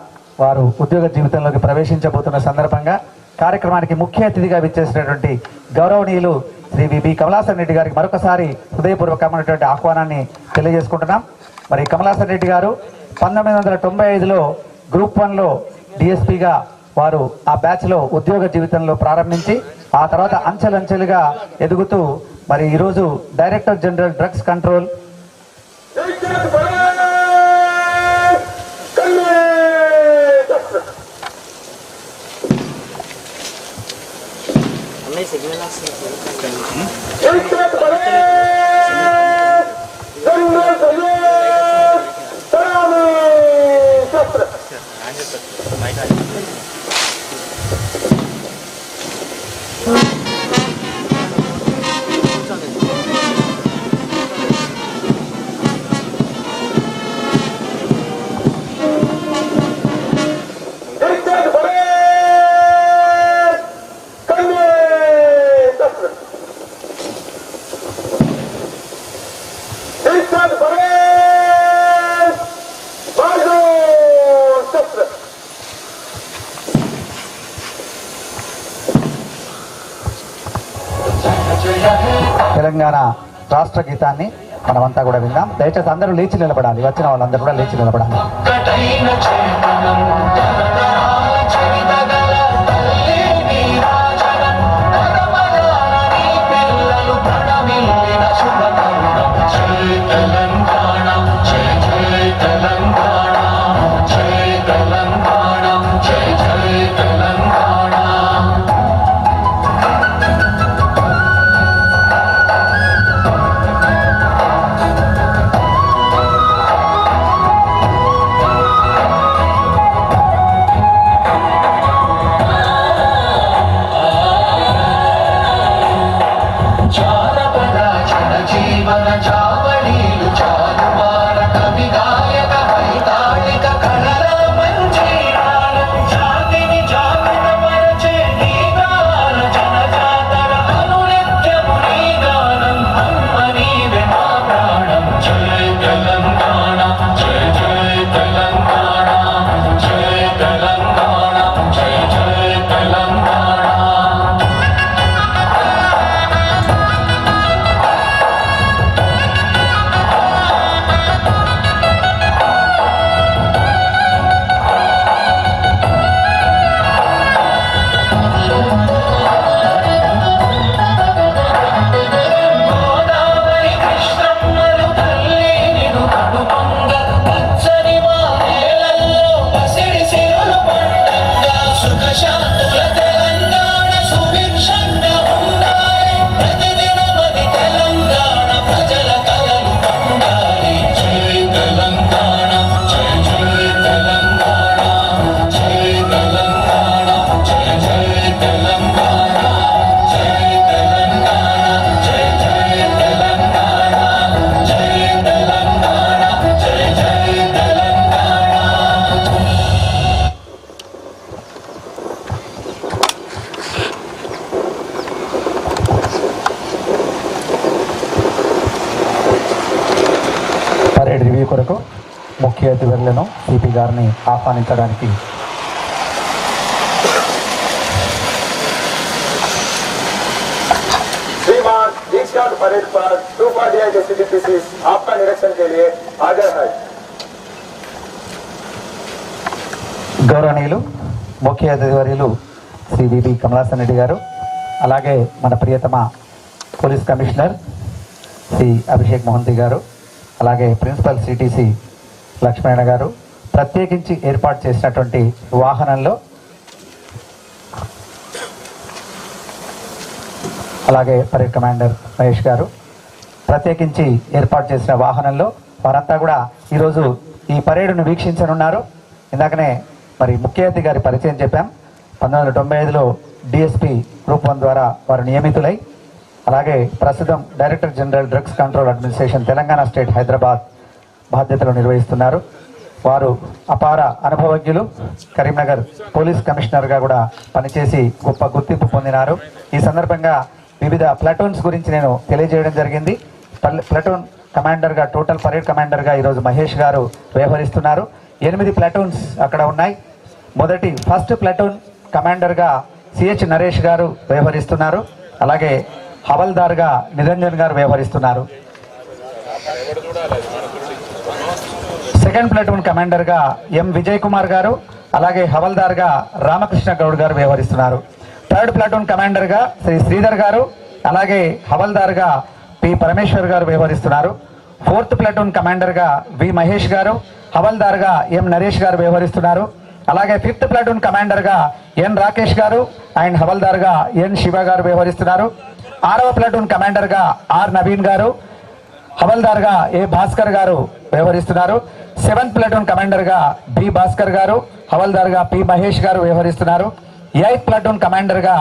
వారు ఉద్యోగ జీవితంలోకి ప్రవేశించబోతున్న సందర్భంగా కార్యక్రమానికి ముఖ్య అతిథిగా విచ్చేసినటువంటి గౌరవనీయులు శ్రీ విబి కమలాసన్ రెడ్డి గారికి మరొకసారి హృదయపూర్వకమైనటువంటి ఆహ్వానాన్ని తెలియజేసుకుంటున్నాం. మరి కమలాసన్ రెడ్డి గారు 1995లో గ్రూప్ 1లో డిఎస్పీగా వారు ఆ బ్యాచ్లో ఉద్యోగ జీవితంలో ప్రారంభించి ఆ తర్వాత అంచెలంచెలుగా ఎదుగుతూ మరి ఈరోజు director general drugs control Telangana రాష్ట్ర గీతాన్ని మనమంతా కూడా విందాం. దయచేసి అందరూ లేచి నిలబడాలి. వచ్చిన వాళ్ళందరూ కూడా లేచి నిలబడాలి. రివ్యూ కొరకు ముఖ్య అతిథులను సిపి గారిని ఆహ్వానించడానికి श्रीमान दीक्षांत परेड पर 248 एसटीपीसीस आपका निरीक्षण के लिए हाजिर है। గౌరవనీయులు ముఖ్య అతిథి వర్యులు శ్రీ వివి కమలాసన్ రెడ్డి గారు, అలాగే మన ప్రియతమ పోలీస్ కమిషనర్ శ్రీ అభిషేక్ మోహంతి గారు, అలాగే ప్రిన్సిపల్ సిటీసీ లక్ష్మణ గారు, ప్రత్యేకించి ఏర్పాటు చేసినటువంటి వాహనంలో అలాగే పరేడ్ కమాండర్ మహేష్ గారు ప్రత్యేకించి ఏర్పాటు చేసిన వాహనంలో వారంతా కూడా ఈరోజు ఈ పరేడ్ను వీక్షించనున్నారు. ఇందాకనే మరి ముఖ్య అతిథి గారి పరిచయం చెప్పాం. 1995లో డిఎస్పీ గ్రూప్ 1 ద్వారా వారు నియమితులై, అలాగే ప్రస్తుతం director general drugs control administration Telangana state Hyderabad బాధ్యతలు నిర్వహిస్తున్నారు. వారు అపార అనుభవజ్ఞులు. కరీంనగర్ పోలీస్ కమిషనర్గా కూడా పనిచేసి గొప్ప గుర్తింపు పొందినారు. ఈ సందర్భంగా వివిధ ప్లాటూన్స్ గురించి నేను తెలియజేయడం జరిగింది. ప్లాటూన్ కమాండర్గా, టోటల్ పరేడ్ కమాండర్గా ఈరోజు మహేష్ గారు వ్యవహరిస్తున్నారు. 8 ప్లాటూన్స్ అక్కడ ఉన్నాయి. ఫస్ట్ ప్లాటూన్ కమాండర్గా సిహెచ్ నరేష్ గారు వ్యవహరిస్తున్నారు. అలాగే హవల్దార్గా నిరంజన్ గారు వ్యవహరిస్తున్నారు. సెకండ్ ప్లాటూన్ కమాండర్గా ఎం విజయ్ కుమార్ గారు, అలాగే హవల్దార్గా రామకృష్ణ గౌడ్ గారు వ్యవహరిస్తున్నారు. థర్డ్ ప్లాటూన్ కమాండర్గా శ్రీ శ్రీధర్ గారు, అలాగే హవల్దార్గా పి పరమేశ్వర్ గారు వ్యవహరిస్తున్నారు. ఫోర్త్ ప్లాటూన్ కమాండర్గా వి మహేష్ గారు, హవల్దార్గా ఎం నరేష్ గారు వ్యవహరిస్తున్నారు. అలాగే ఫిఫ్త్ ప్లాటూన్ కమాండర్గా ఎన్ రాకేష్ గారు అండ్ హవల్దార్గా ఎన్ శివ గారు వ్యవహరిస్తున్నారు. 6వ ప్లాటూన్ కమాండర్గా ఆర్ నవీన్ గారు, హవల్దార్గా ఏ భాస్కర్ గారు వ్యవహరిస్తున్నారు. 7th ప్లాటూన్ కమాండర్గా బి భాస్కర్ గారు, హవల్దార్గా పి మహేష్ గారు వ్యవహరిస్తున్నారు. 8th ప్లాటూన్ కమాండర్గా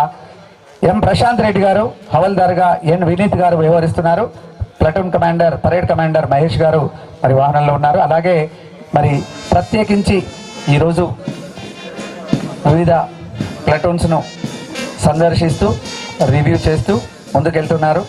ఎం ప్రశాంత్ రెడ్డి గారు, హవల్దార్గా ఎన్ వినీత్ గారు వ్యవహరిస్తున్నారు. Platoon commander, parade commander Mahesh గారు మరి వాహనంలో ఉన్నారు. అలాగే మరి ప్రత్యేకించి ఈరోజు వివిధ ప్లాటూన్స్ను సందర్శిస్తూ రివ్యూ చేస్తూ ముందుకెళ్తున్నారు.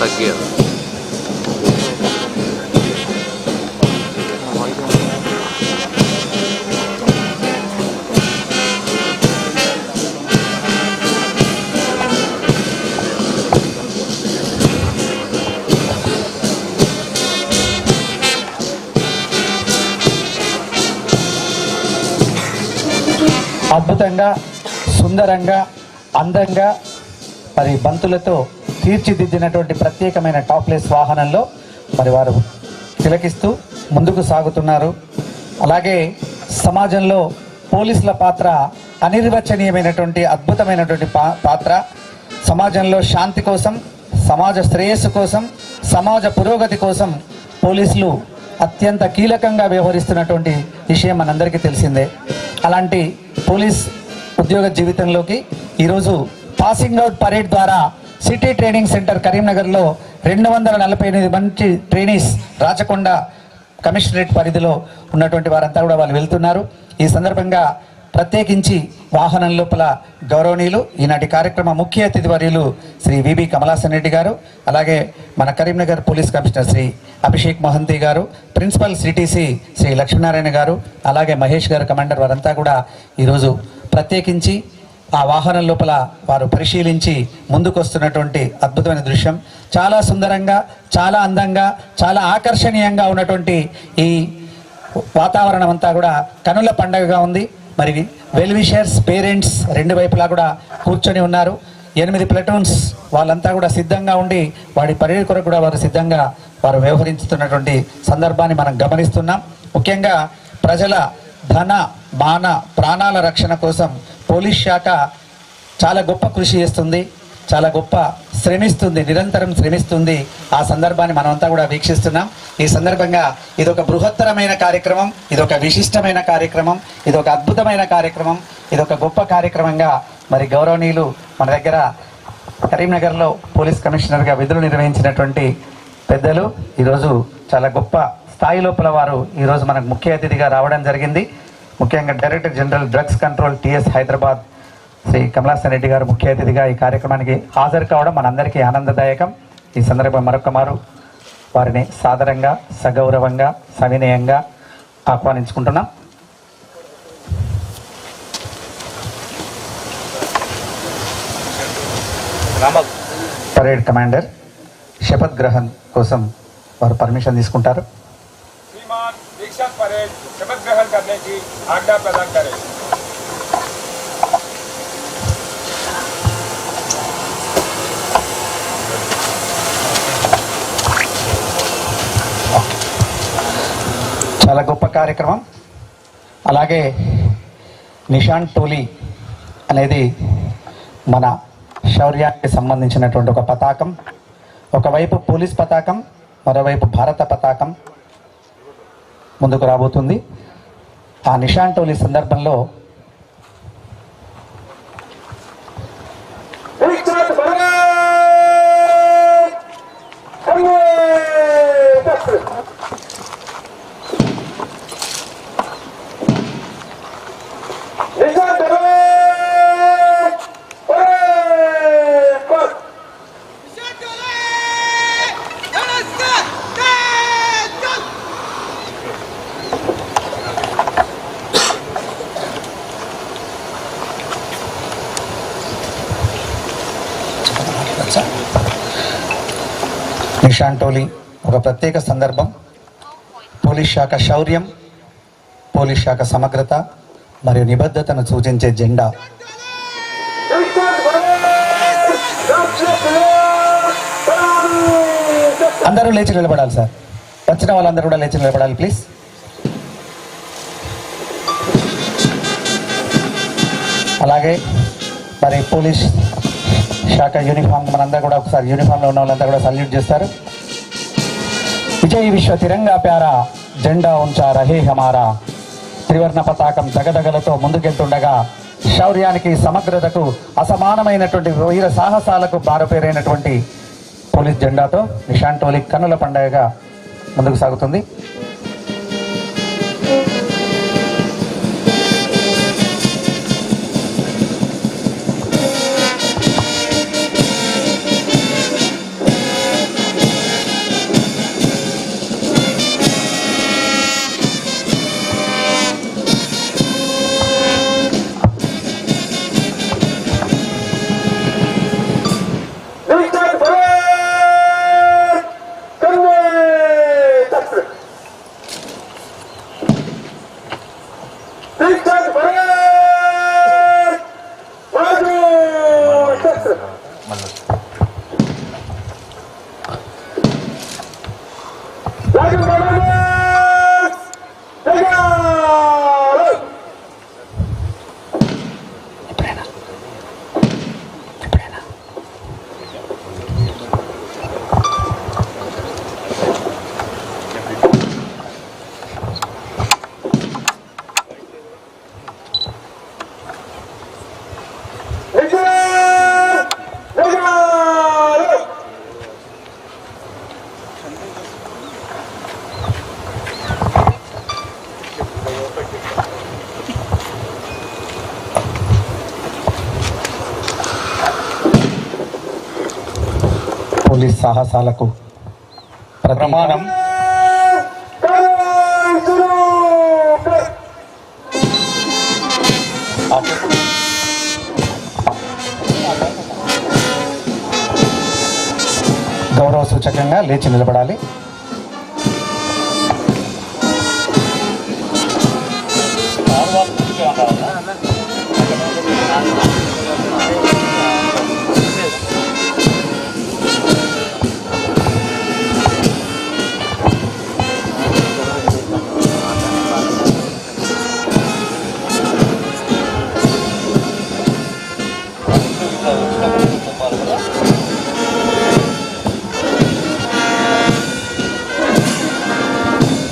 తగ్గారు. అద్భుతంగా, సుందరంగా, అందంగా మరి బంతులతో తీర్చిదిద్దినటువంటి ప్రత్యేకమైన టాప్లెస్ వాహనంలో మరి వారు తిలకిస్తూ ముందుకు సాగుతున్నారు. అలాగే సమాజంలో పోలీసుల పాత్ర అనిర్వచనీయమైనటువంటి అద్భుతమైనటువంటి పాత్ర. సమాజంలో శాంతి కోసం, సమాజ శ్రేయస్సు కోసం, సమాజ పురోగతి కోసం పోలీసులు అత్యంత కీలకంగా వ్యవహరిస్తున్నటువంటి విషయం మనందరికీ తెలిసిందే. అలాంటి పోలీస్ ఉద్యోగ జీవితంలోకి ఈరోజు పాసింగ్ అవుట్ పరేడ్ ద్వారా సిటీ ట్రైనింగ్ సెంటర్ కరీంనగర్లో 248 మంది ట్రైనీస్ రాచకొండ కమిషనరేట్ పరిధిలో ఉన్నటువంటి వారంతా కూడా వాళ్ళు వెళ్తున్నారు. ఈ సందర్భంగా ప్రత్యేకించి వాహనం లోపల గౌరవనీయులు ఈనాటి కార్యక్రమ ముఖ్య అతిథి వర్యులు శ్రీ విబి కమలాసన్ రెడ్డి గారు, అలాగే మన కరీంనగర్ పోలీస్ కమిషనర్ శ్రీ అభిషేక్ మహంతి గారు, ప్రిన్సిపల్ సిటీసీ శ్రీ లక్ష్మీనారాయణ గారు, అలాగే మహేష్ గారు కమాండర్, వారంతా కూడా ఈరోజు ప్రత్యేకించి ఆ వాహనం లోపల వారు పరిశీలించి ముందుకొస్తున్నటువంటి అద్భుతమైన దృశ్యం. చాలా సుందరంగా, చాలా అందంగా, చాలా ఆకర్షణీయంగా ఉన్నటువంటి ఈ వాతావరణం అంతా కూడా కనుల పండగగా ఉంది. మరి వెల్ విషర్స్, పేరెంట్స్ రెండు వైపులా కూడా కూర్చొని ఉన్నారు. 8 ప్లటూన్స్ వాళ్ళంతా కూడా సిద్ధంగా ఉండి వాడి పరేడ్ కొరకు కూడా వారు సిద్ధంగా వారు వ్యవహరిస్తున్నటువంటి సందర్భాన్ని మనం గమనిస్తున్నాం. ముఖ్యంగా ప్రజల ధన మాన ప్రాణాల రక్షణ కోసం పోలీస్ శాఖ చాలా గొప్ప కృషి చేస్తుంది, చాలా గొప్ప శ్రమిస్తుంది, నిరంతరం శ్రమిస్తుంది. ఆ సందర్భాన్ని మనమంతా కూడా వీక్షిస్తున్నాం. ఈ సందర్భంగా ఇదొక బృహత్తరమైన కార్యక్రమం, ఇదొక విశిష్టమైన కార్యక్రమం, ఇదొక అద్భుతమైన కార్యక్రమం, ఇదొక గొప్ప కార్యక్రమంగా మరి గౌరవనీయులు మన దగ్గర కరీంనగర్లో పోలీస్ కమిషనర్గా విధులు నిర్వహించినటువంటి పెద్దలు ఈరోజు చాలా గొప్ప స్థాయి లోపల వారు ఈరోజు మనకు ముఖ్య అతిథిగా రావడం జరిగింది. ముఖ్యంగా director general drugs control TS Hyderabad Shri Kamalasan Reddy garu ముఖ్య అతిథిగా ఈ కార్యక్రమానికి హాజరు కావడం మనందరికీ ఆనందదాయకం. ఈ సందర్భం మరొక మారు వారిని సాదరంగా, సగౌరవంగా, సవినయంగా ఆహ్వానించుకుంటున్నాం. పరేడ్ కమాండర్ శపథ్ గ్రహణ్ కోసం వారు పర్మిషన్ తీసుకుంటారు. श्रीमान दीक्षांत परेड शपथ ग्रहण करने की आज्ञा प्रदान करें। చాలా గొప్ప కార్యక్రమం. అలాగే నిషాన్ టోలీ అనేది మన శౌర్యానికి సంబంధించినటువంటి ఒక పతాకం. ఒకవైపు పోలీస్ పతాకం, మరోవైపు భారత పతాకం ముందుకు రాబోతుంది. ఆ నిషాన్ టోలీ సందర్భంలో నిషాన్ టోలీ ఒక ప్రత్యేక సందర్భం. పోలీస్ శాఖ శౌర్యం, పోలీస్ శాఖ సమగ్రత మరియు నిబద్ధతను సూచించే జెండా. అందరూ లేచి నిలబడాలి సార్. వచ్చిన వాళ్ళందరూ కూడా లేచి నిలబడాలి ప్లీజ్. అలాగే మరి పోలీస్ శాఖ యూనిఫామ్ మనందరూ కూడా ఒకసారి యూనిఫామ్లో ఉన్న వాళ్ళంతా కూడా సల్యూట్ చేస్తారు. విజయ్ విశ్వ తిరంగా ప్యారా జెండా ఉంచా రహే హమారా. త్రివర్ణ పతాకం దగదగలతో ముందుకెళ్తుండగా శౌర్యానికి, సమగ్రతకు, అసమానమైనటువంటి వీర సాహసాలకు బారపేరైనటువంటి పోలీస్ జెండాతో నిషాన్ టోలీ కన్నుల పండుగగా ముందుకు సాగుతుంది. పోలీస్ సాహసాలకు ప్రమాణం. గౌరవ సూచకంగా లేచి నిలబడాలి.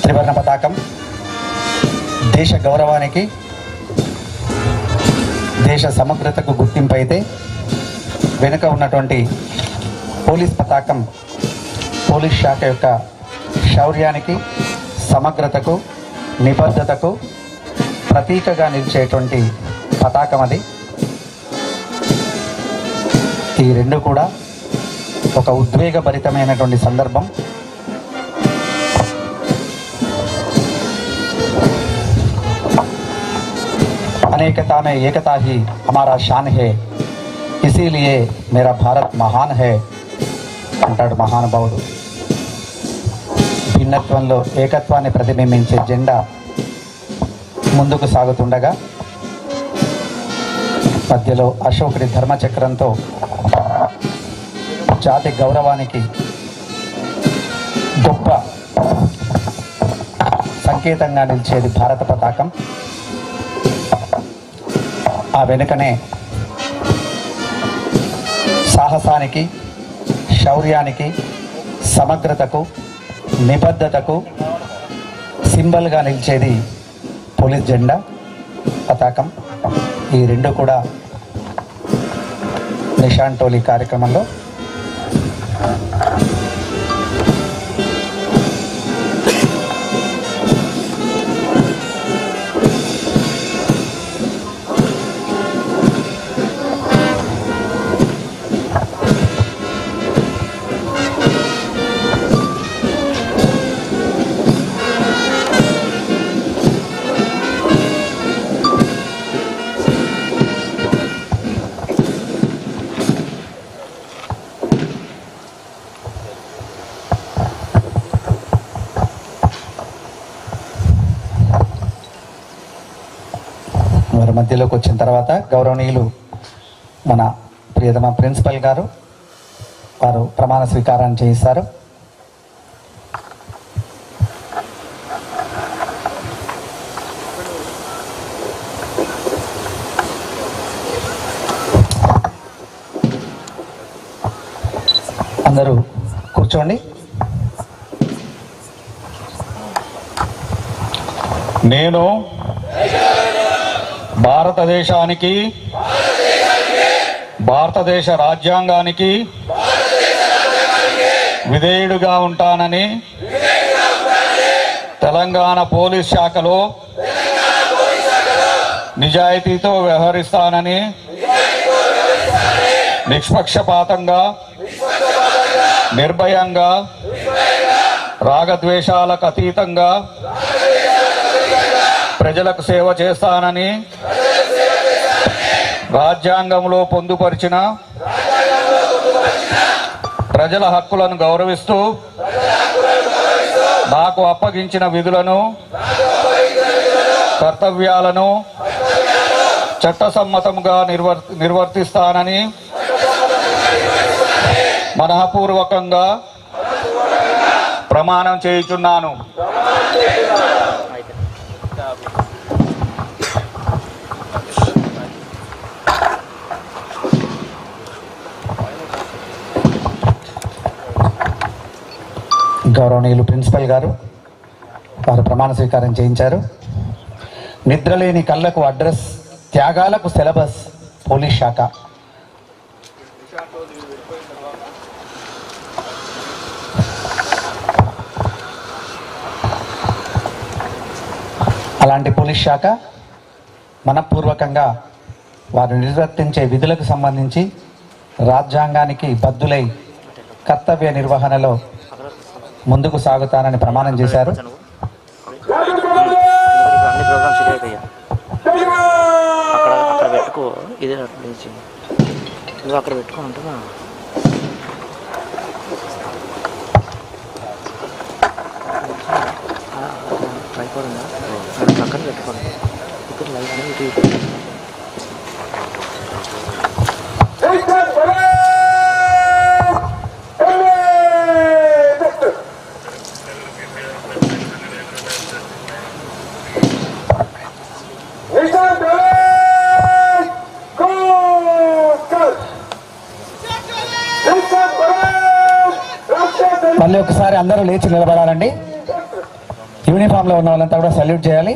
త్రివర్ణ పతాకం దేశ గౌరవానికి, దేశ సమగ్రతకు గుర్తింపు అయితే, వెనుక ఉన్నటువంటి పోలీస్ పతాకం పోలీస్ శాఖ యొక్క శౌర్యానికి, సమగ్రతకు, నిబద్ధతకు ప్రతీకగా నిలిచేటువంటి పతాకం అది. ఈ రెండు కూడా ఒక ఉద్వేగభరితమైనటువంటి సందర్భం. अनेकता में एकता ही हमारा शान है, इसीलिए मेरा भारत महान है అంటాడు మహానుభావుడు. భిన్నత్వంలో ఏకత్వాన్ని ప్రతిబింబించే జెండా ముందుకు సాగుతుండగా మధ్యలో అశోకుడి ధర్మచక్రంతో జాతి గౌరవానికి గొప్ప సంకేతంగా నిలిచేది భారత పతాకం. ఆ వెనుకనే సాహసానికి, శౌర్యానికి, సమగ్రతకు, నిబద్ధతకు సింబల్గా నిలిచేది పోలీస్ జెండా పతాకం. ఈ రెండు కూడా నిషాన్ టోలీ కార్యక్రమంలో వారి మధ్యలోకి వచ్చిన తర్వాత గౌరవనీయులు మన ప్రియతమ ప్రిన్సిపల్ గారు వారు ప్రమాణ స్వీకారాన్ని చేయిస్తారు. అందరూ కూర్చోండి. నేను భారతదేశానికి, భారతదేశ రాజ్యాంగానికి విధేయుడిగా ఉంటానని తెలంగాణ పోలీస్ శాఖలో నిజాయితీతో వ్యవహరిస్తానని నిష్పక్షపాతంగా, నిర్భయంగా, రాగద్వేషాలకు అతీతంగా ప్రజలకు సేవ చేస్తానని రాజ్యాంగంలో పొందుపరిచిన ప్రజల హక్కులను గౌరవిస్తూ నాకు అప్పగించిన విధులను, కర్తవ్యాలను చట్టసమ్మతంగా నిర్వర్తిస్తానని మనఃపూర్వకంగా ప్రమాణం చేయుచున్నాను. గౌరవనీయులు ప్రిన్సిపల్ గారు వారు ప్రమాణ స్వీకారం చేయించారు. నిద్రలేని కళ్ళకు అడ్రస్, త్యాగాలకు సిలబస్ పోలీస్ శాఖ. అలాంటి పోలీస్ శాఖ మనపూర్వకంగా వారు నిర్వర్తించే విధులకు సంబంధించి రాజ్యాంగానికి బద్దులై కర్తవ్య నిర్వహణలో ముందుకు సాగుతానని ప్రమాణం చేశారు. అన్ని ప్రోగ్రామ్స్ రెడీ అయిపోయా అక్కడ పెట్టుకో ఇదే లేచి నువ్వు అక్కడ పెట్టుకో అంటున్నా. ట్రైపాడ్ ఉందా పక్కన పెట్టుకోండి. ఇక్కడ లైట్ ఇటు మళ్ళీ ఒకసారి అందరూ లేచి నిలబడాలండి. యూనిఫామ్లో ఉన్న వాళ్ళంతా కూడా సల్యూట్ చేయాలి.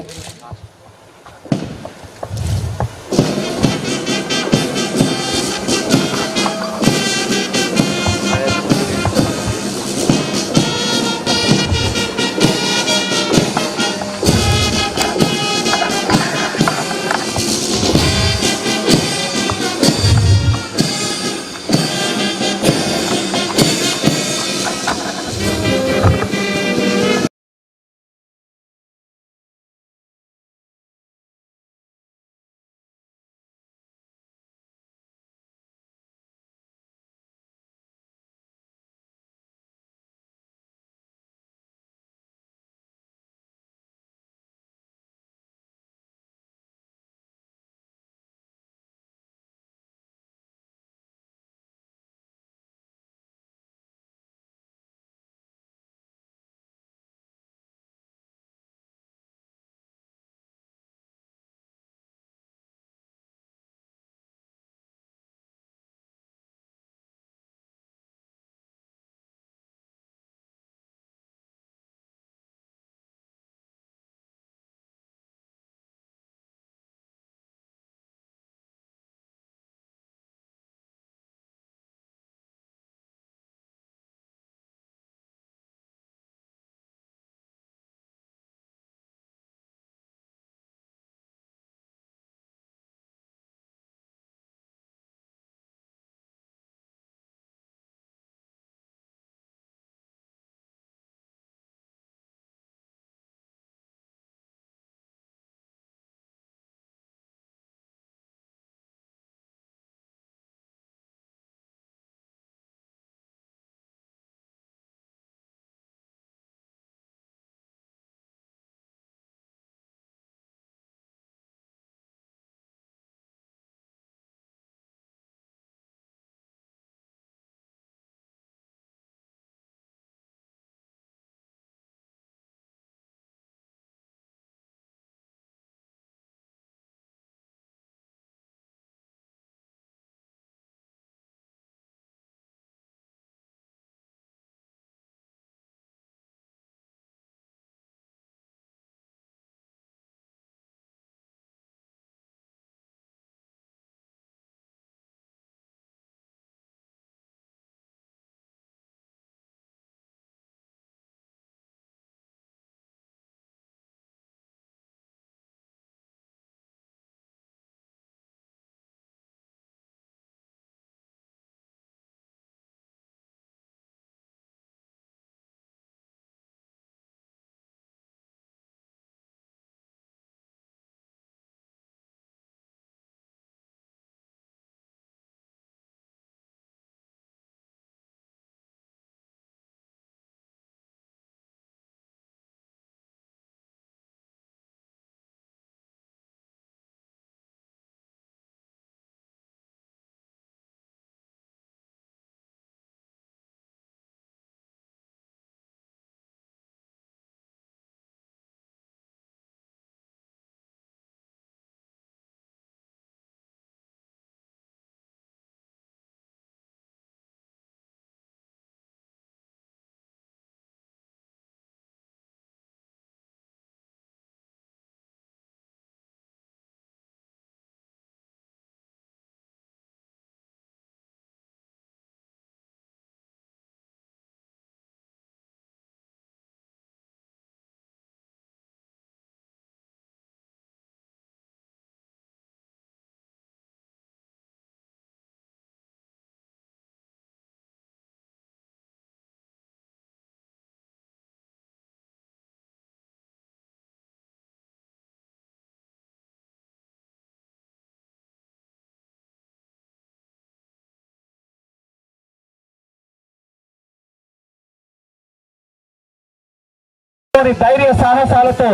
ధైర్య సాహసాలతో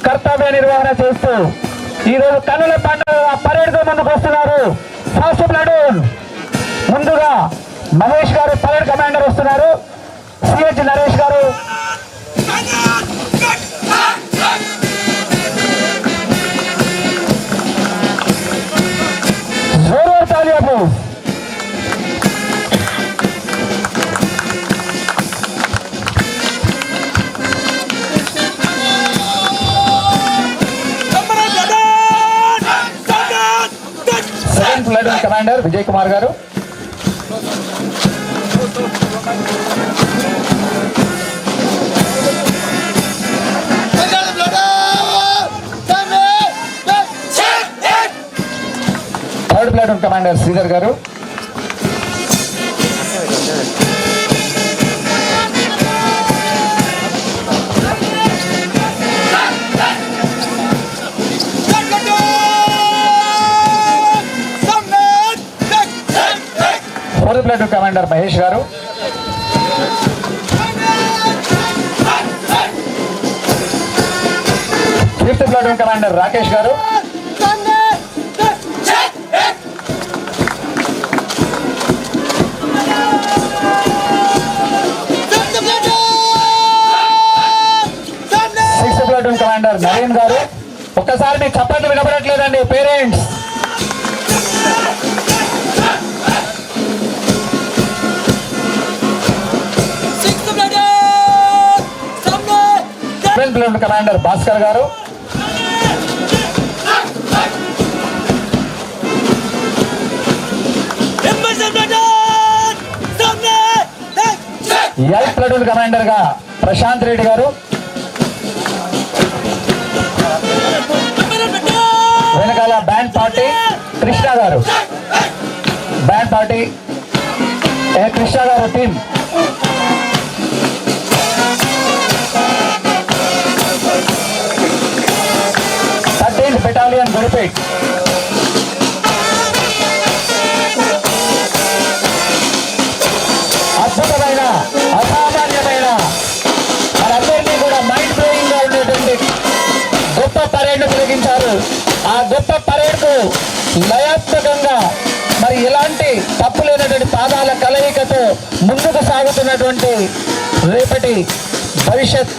కర్తవ్య నిర్వహణ చేస్తూ ఈరోజు కన్నుల పండుగ పరేడ్తో ముందుకు వస్తున్నారు. ఫస్ట్ ప్లాటూన్ ముందుగా మహేష్ గారు పరేడ్ కమాండర్ వస్తున్నారు. సిహెచ్ నరేష్ గారు, జోరు తాలియాపు. Second platoon commander Vijay Kumar గారు. థర్డ్ ప్లాటూన్ కమాండర్ శ్రీధర్ గారు. ఫోర్త్ ప్లాటూన్ కమాండర్ మహేష్ గారు. ఫిఫ్త్ ప్లాటూన్ కమాండర్ రాకేష్ గారు. సిక్స్త్ ప్లాటూన్ కమాండర్ నవీన్ గారు. ఒక్కసారి మీ చప్పట్లు వినపడట్లేదండి parents. Seventh platoon commander Bhaskar గారు. ఎయిత్ ప్లాటూన్ కమాండర్ గా ప్రశాంత్ రెడ్డి గారు. వెనకాల బ్యాండ్ పార్టీ కృష్ణ గారు. బ్యాండ్ పార్టీ కృష్ణ గారు టీం. బెటాలియన్ గుడిపేట్. అద్భుతమైన అసామాన్యమైన మనందరినీ కూడా మైండ్ బ్లోయింగ్ గా ఉండేటువంటి గొప్ప పరేడ్ను తిలకించారు. ఆ గొప్ప పరేడ్కు లయాత్మకంగా మరి ఎలాంటి తప్పు లేనటువంటి పాదాల కలయికతో ముందుకు సాగుతున్నటువంటి రేపటి భవిష్యత్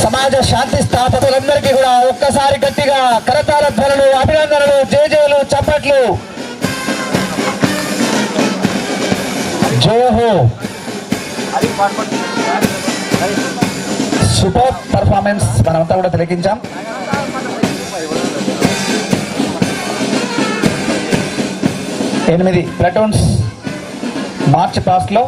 సమాజ శాంతి స్థాపకులందరికీ కూడా ఒక్కసారి గట్టిగా కరతాళ ధ్వనులు, అభినందనలు, జేజేలు, చప్పట్లు. జోహో. సూపర్ పర్ఫార్మెన్స్ మనమంతా కూడా తిలకించాం. ఎనిమిది ప్లాటూన్స్ మార్చ్ పాస్ట్ లో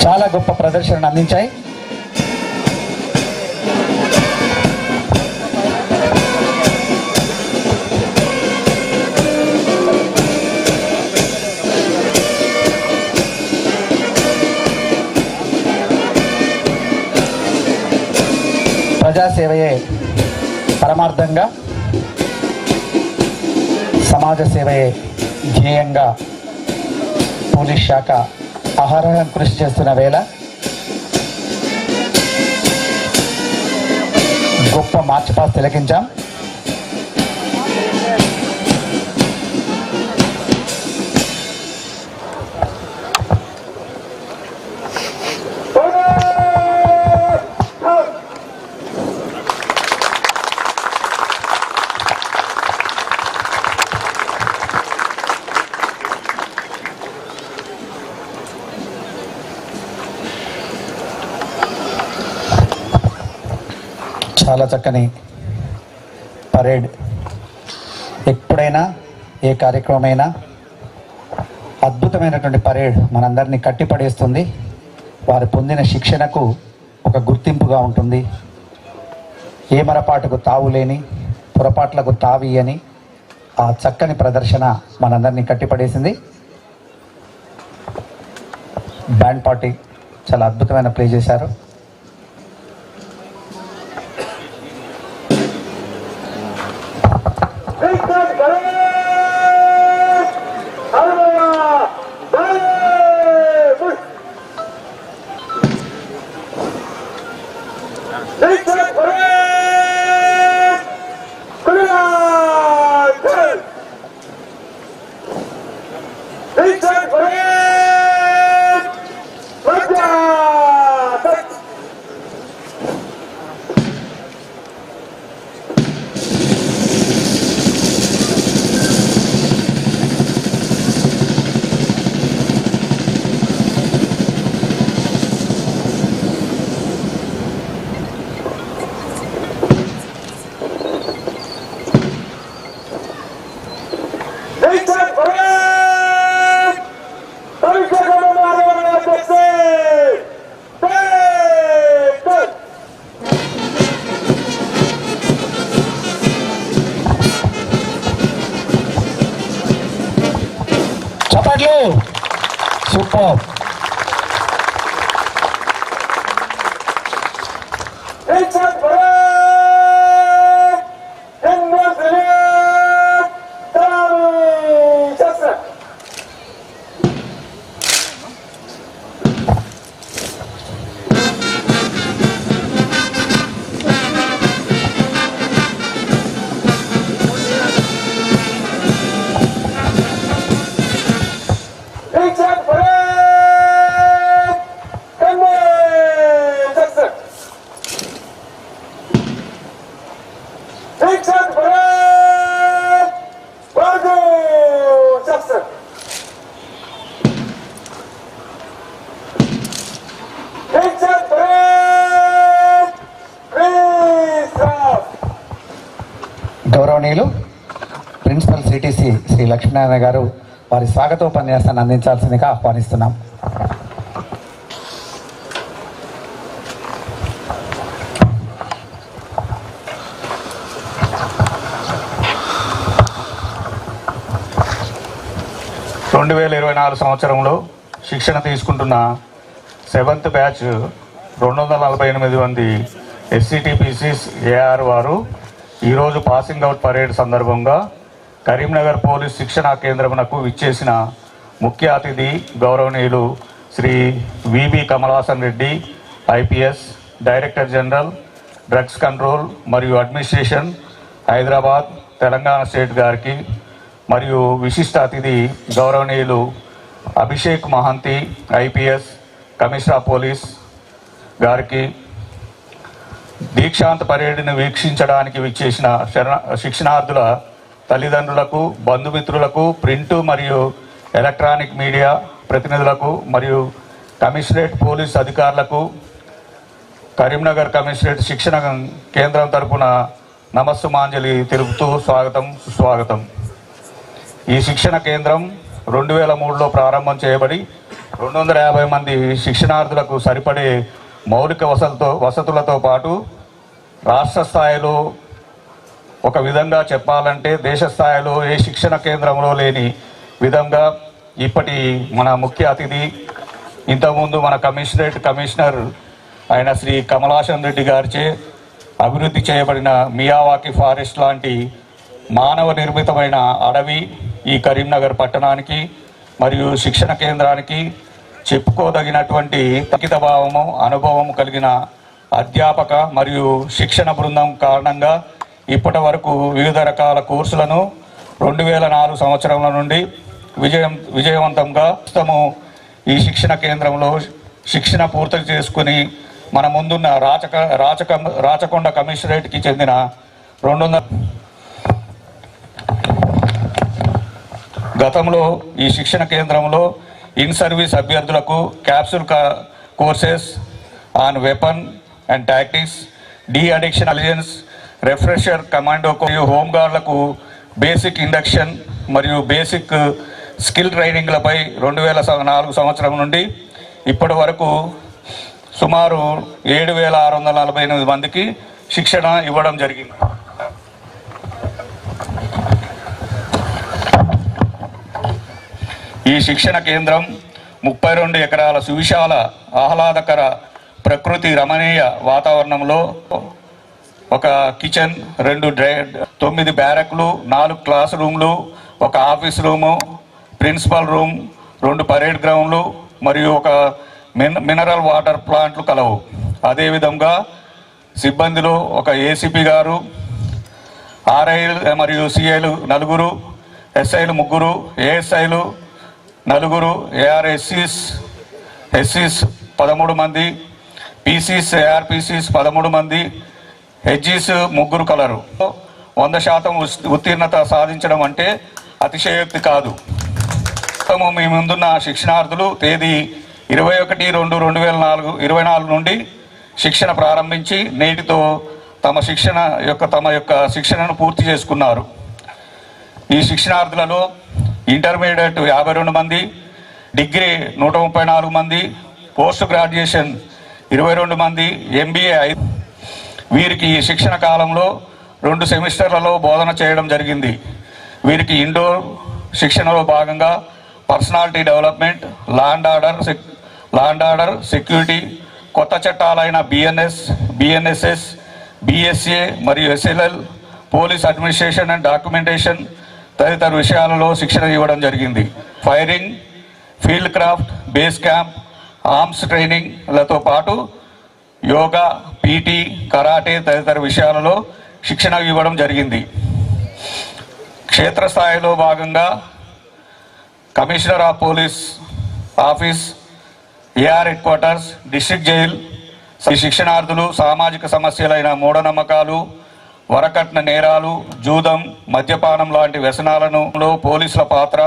చాలా గొప్ప ప్రదర్శనను అందించాయి. ప్రజాసేవయే పరమార్థంగా, సమాజ సేవయే ధ్యేయంగా పోలీస్ శాఖ అహర్నిశలు కృషి చేస్తున్న వేళ గొప్ప మార్చ్ పాస్ తిలకించాం. చాలా చక్కని పరేడ్. ఎప్పుడైనా ఏ కార్యక్రమమైనా అద్భుతమైనటువంటి పరేడ్ మనందరినీ కట్టిపడేస్తుంది. వారు పొందిన శిక్షణకు ఒక గుర్తింపుగా ఉంటుంది. ఏ మరపాటుకు తావులేని, పొరపాట్లకు తావి అని ఆ చక్కని ప్రదర్శన మనందరినీ కట్టిపడేసింది. బ్యాండ్ పార్టీ చాలా అద్భుతమైన ప్లే చేశారు. సూపర్. గౌరవనీయులు ప్రిన్సిపల్ సిటిసి శ్రీ లక్ష్మీనారాయణ గారు వారి స్వాగతోపన్యాసాన్ని అందించాల్సిందిగా ఆహ్వానిస్తున్నాం. రెండు 2024 సంవత్సరంలో శిక్షణ తీసుకుంటున్న 7th బ్యాచ్ 248 మంది SCTPCs AR వారు ఈరోజు పాసింగ్ అవుట్ పరేడ్ సందర్భంగా కరీంనగర్ పోలీస్ శిక్షణా కేంద్రమునకు విచ్చేసిన ముఖ్య అతిథి గౌరవనీయులు Shri VB Kamalasan Reddy IPS, director general drugs control మరియు అడ్మినిస్ట్రేషన్ హైదరాబాద్ తెలంగాణ స్టేట్ గారికి మరియు విశిష్ట అతిథి గౌరవనీయులు Abhishek Mohanty IPS, commissioner of police గారికి, దీక్షాంత్ పరేడ్ను వీక్షించడానికి విచ్చేసిన శిక్షణార్థుల తల్లిదండ్రులకు, బంధుమిత్రులకు, ప్రింటు మరియు ఎలక్ట్రానిక్ మీడియా ప్రతినిధులకు మరియు కమిషనరేట్ పోలీస్ అధికారులకు కరీంనగర్ కమిషనరేట్ శిక్షణ కేంద్రం తరపున నమస్సుమాంజలి తెలుపుతూ సుస్వాగతం. ఈ శిక్షణ కేంద్రం 2003లో ప్రారంభం చేయబడి 250 మంది శిక్షణార్థులకు సరిపడే మౌలిక వసతులతో పాటు రాష్ట్ర స్థాయిలో ఒక విధంగా చెప్పాలంటే దేశ స్థాయిలో ఏ శిక్షణ కేంద్రంలో లేని విధంగా ఇప్పటి మన ముఖ్య అతిథి ఇంతకుముందు మన కమిషనర్ అయిన శ్రీ కమలాసన్ రెడ్డి గారిచే అభివృద్ధి చేయబడిన మియావాకి ఫారెస్ట్ లాంటి మానవ నిర్మితమైన అడవి ఈ కరీంనగర్ పట్టణానికి మరియు శిక్షణ కేంద్రానికి చెప్పుకోదగినటువంటి తక్కిత భావము, అనుభవం కలిగిన అధ్యాపక మరియు శిక్షణ బృందం కారణంగా ఇప్పటి వరకు వివిధ రకాల కోర్సులను 2004 సంవత్సరంలో నుండి విజయవంతంగా ఈ శిక్షణ కేంద్రంలో శిక్షణ పూర్తి చేసుకుని మన ముందున్న రాచకొండ కమిషనరేట్కి చెందిన 200 గతంలో ఈ శిక్షణ కేంద్రంలో ఇన్ సర్వీస్ అభ్యర్థులకు capsule courses on weapon and tactics, de addiction alliance, refresher commando మరియు హోంగార్డులకు బేసిక్ ఇండక్షన్ మరియు బేసిక్ స్కిల్ ట్రైనింగ్లపై 2004 సంవత్సరం నుండి ఇప్పటి వరకు సుమారు 7,648 మందికి శిక్షణ ఇవ్వడం జరిగింది. ఈ శిక్షణ కేంద్రం 32 ఎకరాల సువిశాల ఆహ్లాదకర ప్రకృతి రమణీయ వాతావరణంలో ఒక కిచెన్, 9 బ్యారక్లు, 4 క్లాస్ రూమ్లు, ఒక office room, principal room, 2 parade గ్రౌండ్లు మరియు ఒక మినరల్ వాటర్ ప్లాంట్లు కలవు. అదేవిధంగా సిబ్బందిలో ఒక ఏసీపీ గారు, ఆర్ఐలు మరియు సిఐలు 4, ఎస్ఐలు 3, ఏఎస్ఐలు 4, ఏఆర్ఎస్సీస్ 13 మంది, పీసీస్ ఏఆర్పీసీస్ 13 మంది, హెచ్జీస్ 3 కలరు. 100% ఉత్తీర్ణత సాధించడం అంటే అతిశయోక్తి కాదు. మీ ముందున్న శిక్షణార్థులు తేదీ 21/2/2024 నుండి శిక్షణ ప్రారంభించి నేటితో తమ యొక్క శిక్షణను పూర్తి చేసుకున్నారు. ఈ శిక్షణార్థులలో ఇంటర్మీడియట్ 52 మంది, డిగ్రీ 134 మంది, పోస్ట్ గ్రాడ్యుయేషన్ 22 మంది, MBA 5. వీరికి శిక్షణ కాలంలో 2 సెమిస్టర్లలో బోధన చేయడం జరిగింది. వీరికి ఇండోర్ శిక్షణలో భాగంగా personality development, land order security, కొత్త చట్టాలైన బిఎన్ఎస్ఎస్, బిఎస్ఏ మరియు SLL, police administration and documentation తదితర విషయాలలో శిక్షణ ఇవ్వడం జరిగింది. Firing, field craft, base camp, arms ట్రైనింగ్లతో పాటు యోగా, పీటీ, కరాటే తదితర విషయాలలో శిక్షణ ఇవ్వడం జరిగింది. క్షేత్రస్థాయిలో భాగంగా commissioner of police office, AR headquarters, district jail ఈ శిక్షణార్థులు సామాజిక సమస్యలైన మూఢనమ్మకాలు, వరకట్న నేరాలు, జూదం, మద్యపానం లాంటి వ్యసనాలలో పోలీసుల పాత్ర,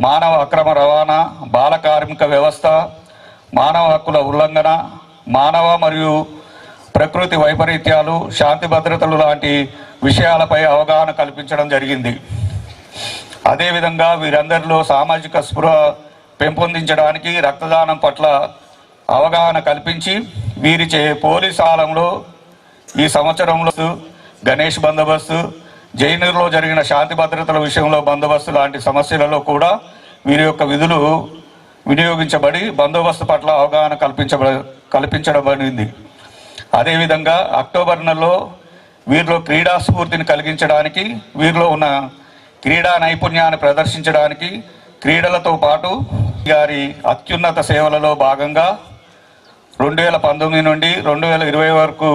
మానవ అక్రమ రవాణా, బాల కార్మిక వ్యవస్థ, మానవ హక్కుల ఉల్లంఘన, మానవ మరియు ప్రకృతి వైపరీత్యాలు, శాంతి భద్రతలు లాంటి విషయాలపై అవగాహన కల్పించడం జరిగింది. అదేవిధంగా వీరందరిలో సామాజిక స్పృహ పెంపొందించడానికి రక్తదానం పట్ల అవగాహన కల్పించి వీరిచే పోలీస్ ఆలంలో ఈ సంవత్సరంలో గణేష్ బందోబస్తు, జైనూరులో జరిగిన శాంతి భద్రతల విషయంలో బందోబస్తు లాంటి సమస్యలలో కూడా వీరి యొక్క విధులు వినియోగించబడి బందోబస్తు పట్ల అవగాహన కల్పించబడింది. అదేవిధంగా అక్టోబర్ నెలలో వీరిలో క్రీడా స్ఫూర్తిని కలిగించడానికి, వీరిలో ఉన్న క్రీడా నైపుణ్యాన్ని ప్రదర్శించడానికి క్రీడలతో పాటు గారి అత్యున్నత సేవలలో భాగంగా 2019 నుండి 2020 వరకు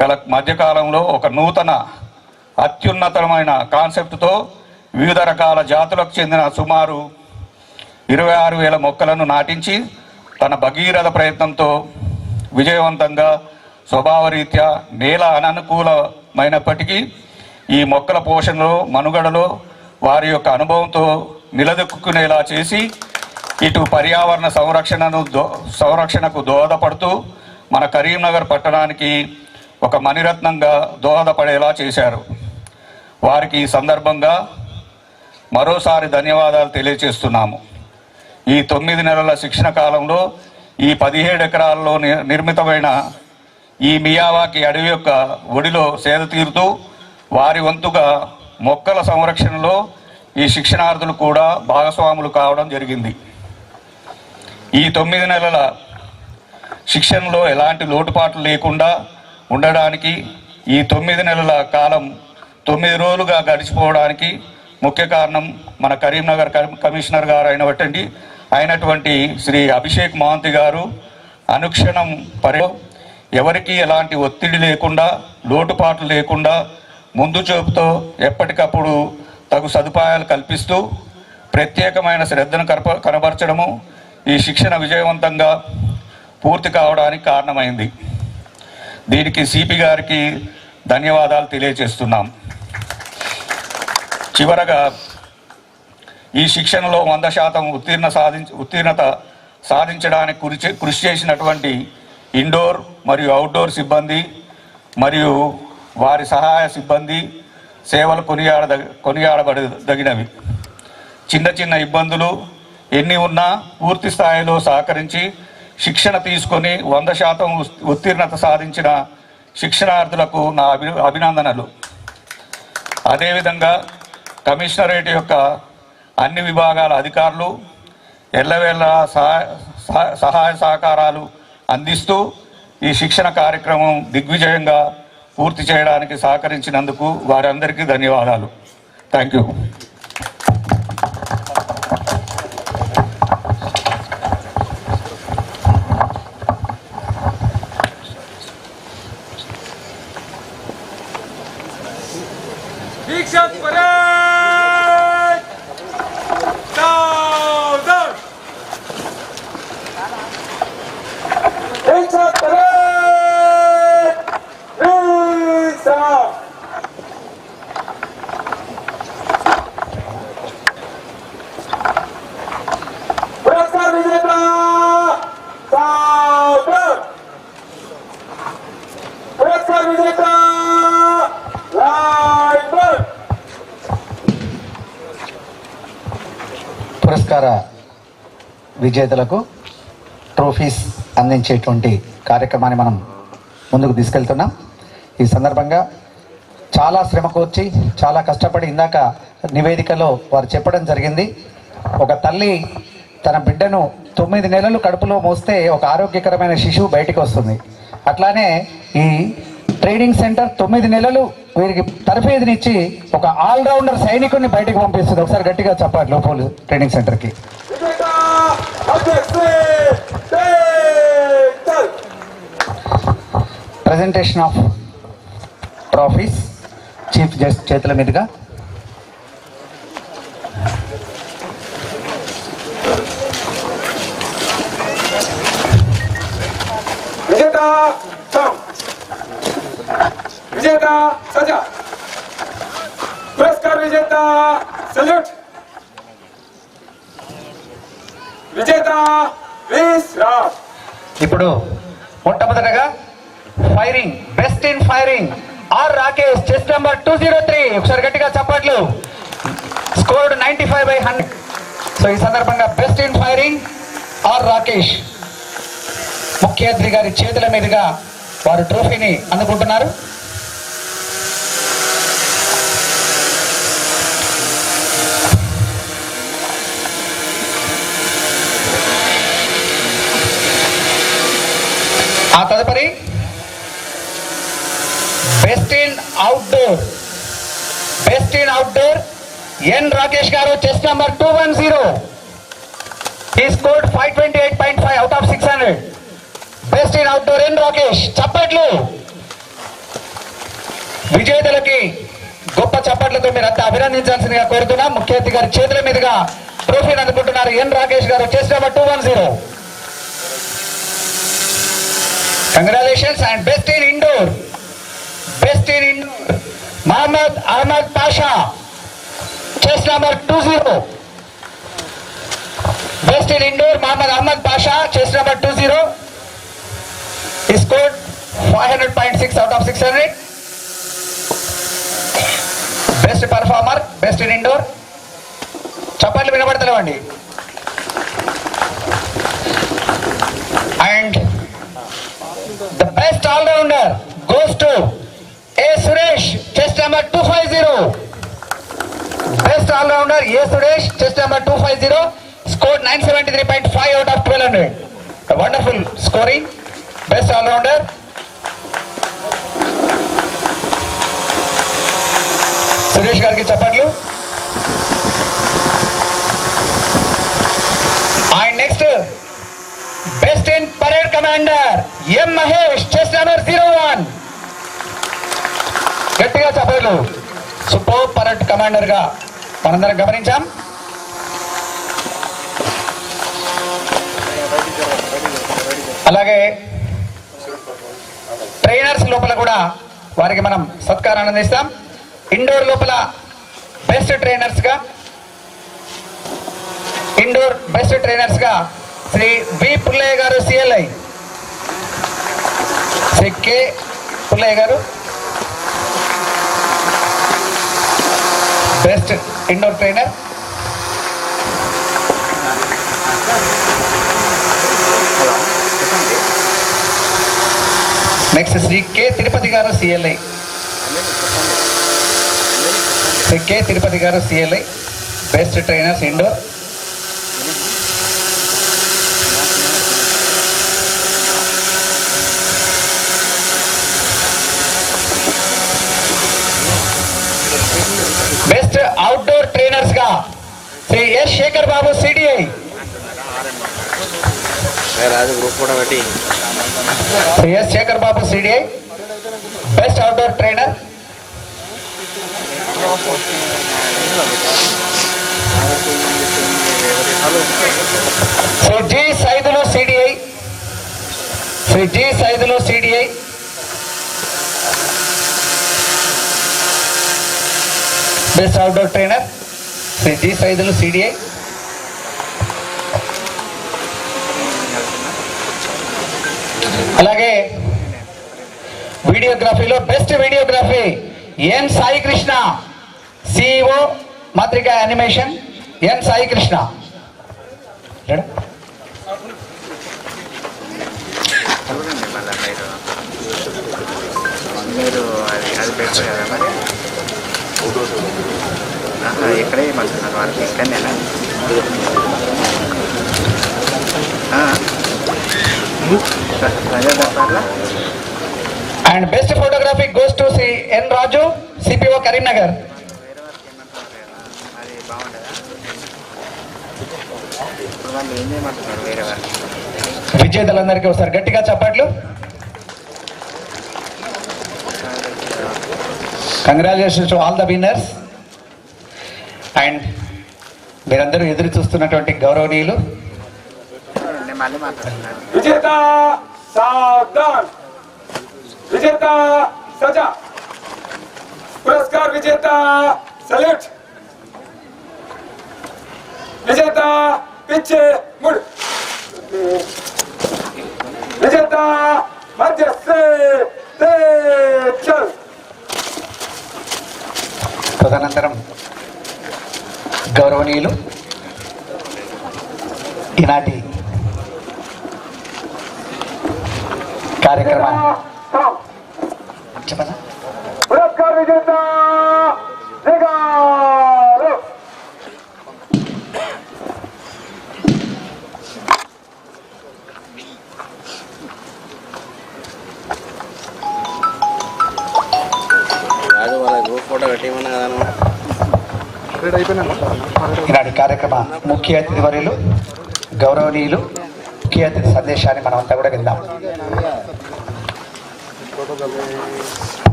గల మధ్యకాలంలో ఒక నూతన అత్యున్నతమైన కాన్సెప్ట్తో వివిధ రకాల జాతులకు చెందిన సుమారు 26,000 మొక్కలను నాటించి తన భగీరథ ప్రయత్నంతో విజయవంతంగా స్వభావరీత్యా నేల అననుకూలమైనప్పటికీ ఈ మొక్కల పోషణలో, మనుగడలో వారి యొక్క అనుభవంతో నిలదొక్కునేలా చేసి ఇటు పర్యావరణ సంరక్షణకు దోహదపడుతూ మన కరీంనగర్ పట్టణానికి ఒక మణిరత్నంగా దోహదపడేలా చేశారు. వారికి ఈ సందర్భంగా మరోసారి ధన్యవాదాలు తెలియజేస్తున్నాము. ఈ 9 నెలల శిక్షణ కాలంలో ఈ 17 ఎకరాల్లో నిర్మితమైన ఈ మియావాకి అడవి యొక్క ఒడిలో సేద తీరుతూ వారి వంతుగా మొక్కల సంరక్షణలో ఈ శిక్షణార్థులు కూడా భాగస్వాములు కావడం జరిగింది. ఈ 9 నెలల శిక్షణలో ఎలాంటి లోటుపాట్లు లేకుండా ఉండడానికి, ఈ 9 నెలల కాలం 9 రోజులుగా గడిచిపోవడానికి ముఖ్య కారణం మన కరీంనగర్ కమిషనర్ గారు అయినటువంటి శ్రీ అభిషేక్ మహంతి గారు అనుక్షణం ఎవరికి ఎలాంటి ఒత్తిడి లేకుండా, లోటుపాట్లు లేకుండా ముందు చూపుతో ఎప్పటికప్పుడు తగు సదుపాయాలు కల్పిస్తూ ప్రత్యేకమైన శ్రద్ధను కనబరచడము ఈ శిక్షణ విజయవంతంగా పూర్తి కావడానికి కారణమైంది. దీనికి సిపి గారికి ధన్యవాదాలు తెలియజేస్తున్నాం. చివరగా ఈ శిక్షణలో 100% ఉత్తీర్ణత సాధించడానికి కృషి చేసినటువంటి ఇండోర్ మరియు అవుట్డోర్ సిబ్బంది మరియు వారి సహాయ సిబ్బంది సేవలు కొనియాడబడదగినవి. చిన్న చిన్న ఇబ్బందులు ఎన్ని ఉన్నా పూర్తి స్థాయిలో సహకరించి శిక్షణ తీసుకొని 100% ఉత్తీర్ణత సాధించిన శిక్షణార్థులకు నా అభినందనలు. అదేవిధంగా కమిషనరేట్ యొక్క అన్ని విభాగాల అధికారులు ఎల్లవేళ సహాయ సహకారాలు అందిస్తూ ఈ శిక్షణ కార్యక్రమం దిగ్విజయంగా పూర్తి చేయడానికి సహకరించినందుకు వారందరికీ ధన్యవాదాలు. Thank you. పురస్కార విజేతలకు ట్రోఫీస్ అందించేటువంటి కార్యక్రమాన్ని మనం ముందుకు తీసుకెళ్తున్నాం. ఈ సందర్భంగా చాలా శ్రమ కోర్చి చాలా కష్టపడి ఇందాక నివేదికలో వారు చెప్పడం జరిగింది. ఒక తల్లి తన బిడ్డను 9 నెలలు కడుపులో మోస్తే ఒక ఆరోగ్యకరమైన శిశువు బయటికి వస్తుంది. అట్లానే ఈ ట్రైనింగ్ సెంటర్ 9 నెలలు వీరికి తరఫేదినిచ్చి ఒక ఆల్రౌండర్ సైనికుడిని బయటికి పంపిస్తుంది. ఒకసారి గట్టిగా చెప్పాలి లోపల ట్రైనింగ్ సెంటర్కి. Presentation of trophies chief justice చేతుల మీదుగా. విజేత విజేత సజా పురస్కార్ విజేత సల్యూట్ విజేత విశ్రామ్. ఇప్పుడు మొట్టమొదటగా firing best in firing R Rakesh chest number 203. ఒకసారి గట్టిగా చప్పట్లు. స్కోర్డ్ 95/100. సో ఈ సందర్భంగా best in firing R Rakesh ముఖ్య అతిథి గారి చేతుల మీదుగా వారు ట్రోఫీని అందుకుంటున్నారు. ఆ తదుపరి best in outdoor N Rakesh గారు chest number 210. He scored 528.5 out of 600. Best in outdoor N Rakesh. చప్పట్లు. విజేతలకి గొప్ప చప్పట్లతో మీరు అంతా అభినందించాల్సిందిగా కోరుతున్నాం. ముఖ్య అతిథి గారి చేతుల మీదుగా ట్రోఫీని అందుకుంటున్నారు ఎన్ రాకేష్ గారు chest number 210. Congratulations. And best in indoor Mohammed Ahmed Pasha chest number 20. Best in indoor Mohammed Ahmed Pasha chest number 20. He scored 500.6 out of 600. Best performer best in indoor. చప్పట్లు వినబడతలేవండి. And the best all rounder goes to A. Suresh chest number 250. Best all-rounder A. Suresh chest number 250 scored 973.5 out of 1200. A wonderful scoring. Best all-rounder. Suresh gariki chapatlu. And next best in parade commander M. Mahesh chest number 01. గట్టిగా చప్పట్లు. Super parade commander గా మనందరం గమనించాం. అలాగే trainers లోపల కూడా వారికి మనం సత్కారాన్ని అందిస్తాం. ఇండోర్ లోపల బెస్ట్ ట్రైనర్స్ గా శ్రీ వి పుల్లయ్య గారు సిఎల్ఐ, శ్రీ కె పుల్లయ్య గారు best indoor trainer. Next Shri K Tirupati గారు సిఎల్ఐ, శ్రీ కె తిరుపతి గారు CLI best trainers indoor. Best outdoor trainers గా Shri S Shekhar Babu CDI, Shri S Shekhar Babu CDI best outdoor trainer. Shri G Saidulu CDI, best outdoor trainer Shri G Saidulu CDI. అలాగే వీడియోగ్రఫీలో best videography N Sai Krishna, CEO Matrika animation N Sai Krishna. మీరు అది పెడతారు కదా మరి ఎక్కడే మంచిగా వాళ్ళకి ఇక్కడనేనా And best photography goes to C. N. Raju, CPO Karimnagar. విజేతలందరికీ ఒకసారి గట్టిగా చప్పట్లు. Congratulations to all the winners. And మీరందరూ ఎదురు చూస్తున్నటువంటి గౌరవనీయులు విజేత సావధాన్, విజేత సజా, పురస్కార్ విజేత సల్యూట్, విజేత పిచ్చే ముడ్, విజేత మధ్య చల్. తదనంతరం గౌరవనీయులు ఈనాటి కార్యక్రమాన్ని చెప్పనా పురస్కార్ విజేత దిగారు. ఈనాటి కార్యక్రమ ముఖ్య అతిథి వర్యులు గౌరవనీయులు ముఖ్య అతిథి సందేశాన్ని మనమంతా కూడా విందాం.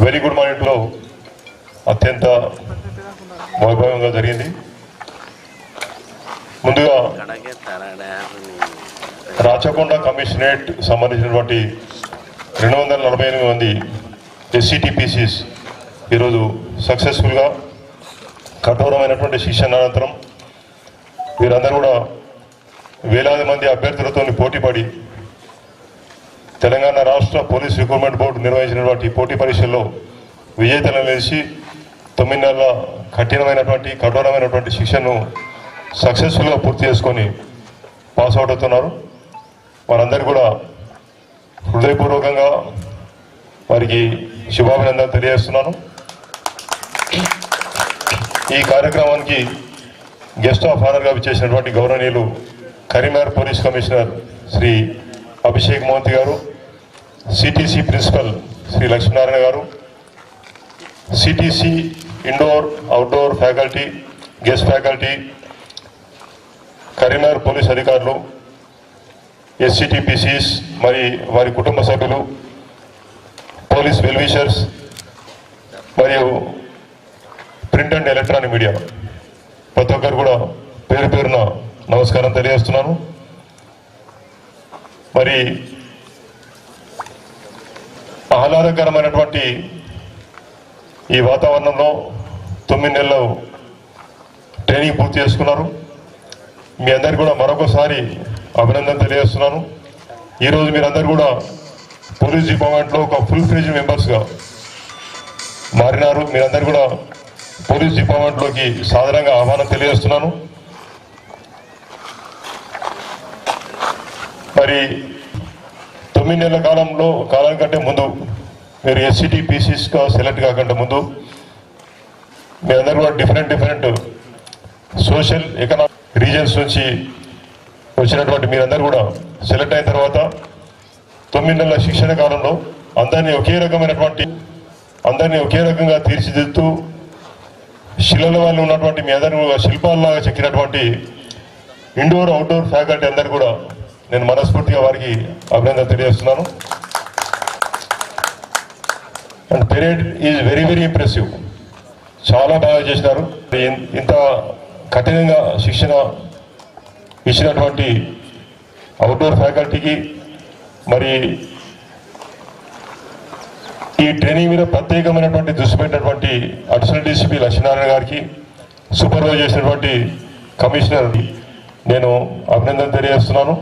వెరీ గుడ్ మార్నింగ్లో అత్యంత వైభవంగా జరిగింది. ముందుగా రాచకొండ కమిషనరేట్ సంబంధించినటువంటి 248 మంది SCTPCs ఈరోజు సక్సెస్ఫుల్గా కఠోరమైనటువంటి శిక్షణ అనంతరం వీరందరూ కూడా వేలాది మంది అభ్యర్థులతో పోటీపడి తెలంగాణ రాష్ట్ర పోలీస్ రిక్రూట్మెంట్ బోర్డు నిర్వహించినటువంటి పోటీ పరీక్షల్లో విజేతలను నిలిచి 9 నెలల కఠోరమైనటువంటి శిక్షను సక్సెస్ఫుల్గా పూర్తి చేసుకొని పాస్ అవుట్ అవుతున్నారు. వారందరూ కూడా హృదయపూర్వకంగా వారికి శుభాభినందనలు తెలియజేస్తున్నాను. ఈ కార్యక్రమానికి గెస్ట్ ఆఫ్ ఆనర్గా విచ్చేసినటువంటి గౌరవనీయులు Karimnagar police commissioner Shri Abhishek Mohanty garu, CTC principal Shri Lakshminarayana garu, CTC indoor outdoor faculty, guest faculty, Karimnagar police అధికారులు, SCTPCs మరి వారి కుటుంబ సభ్యులు, పోలీస్ వెల్విషర్స్ మరియు ప్రింట్ అండ్ ఎలక్ట్రానిక్ మీడియా ప్రతి ఒక్కరు కూడా పేరు పేరున నమస్కారం తెలియజేస్తున్నాను. మరి ఆహ్లాదకరమైనటువంటి ఈ వాతావరణంలో 9 నెలలు ట్రైనింగ్ పూర్తి చేసుకున్నారు. మీ అందరికీ కూడా మరొకసారి అభినందన తెలియజేస్తున్నాను. ఈరోజు మీరందరూ కూడా పోలీస్ డిపార్ట్మెంట్లో ఒక ఫుల్ ఫ్లెడ్జ్డ్ మెంబర్స్గా మారినారు. మీరందరూ కూడా పోలీస్ డిపార్ట్మెంట్లోకి సాధారణంగా ఆహ్వానం తెలియజేస్తున్నాను. మరి 9 నెలల కాలం కంటే ముందు మీరు SCTPCsగా సెలెక్ట్ కాకుండా ముందు మీ అందరూ కూడా డిఫరెంట్ సోషల్ ఎకనామిక్ రీజన్స్ నుంచి వచ్చినటువంటి మీరందరూ కూడా సెలెక్ట్ అయిన తర్వాత 9 నెలల శిక్షణ కాలంలో అందరినీ ఒకే రకంగా తీర్చిదిద్దుతూ శిలల వల్ల ఉన్నటువంటి మీ అందరూ శిల్పాలలాగా చెక్కినటువంటి ఇండోర్ అవుట్డోర్ ఫ్యాకల్టీ అందరూ కూడా నేను మనస్ఫూర్తిగా వారికి అభినందన తెలియజేస్తున్నాను. And parade is very impressive. చాలా బాగా చేసినారు. ఇంత కఠినంగా శిక్షణ ఇచ్చినటువంటి అవుట్డోర్ ఫ్యాకల్టీకి మరి ఈ ట్రైనింగ్ మీద ప్రత్యేకమైనటువంటి దృష్టి పెట్టినటువంటి అడిషనల్ DCP లక్ష్మీనారాయణ గారికి, సూపర్వైజ్ చేసినటువంటి కమిషనర్ నేను అభినందన తెలియజేస్తున్నాను.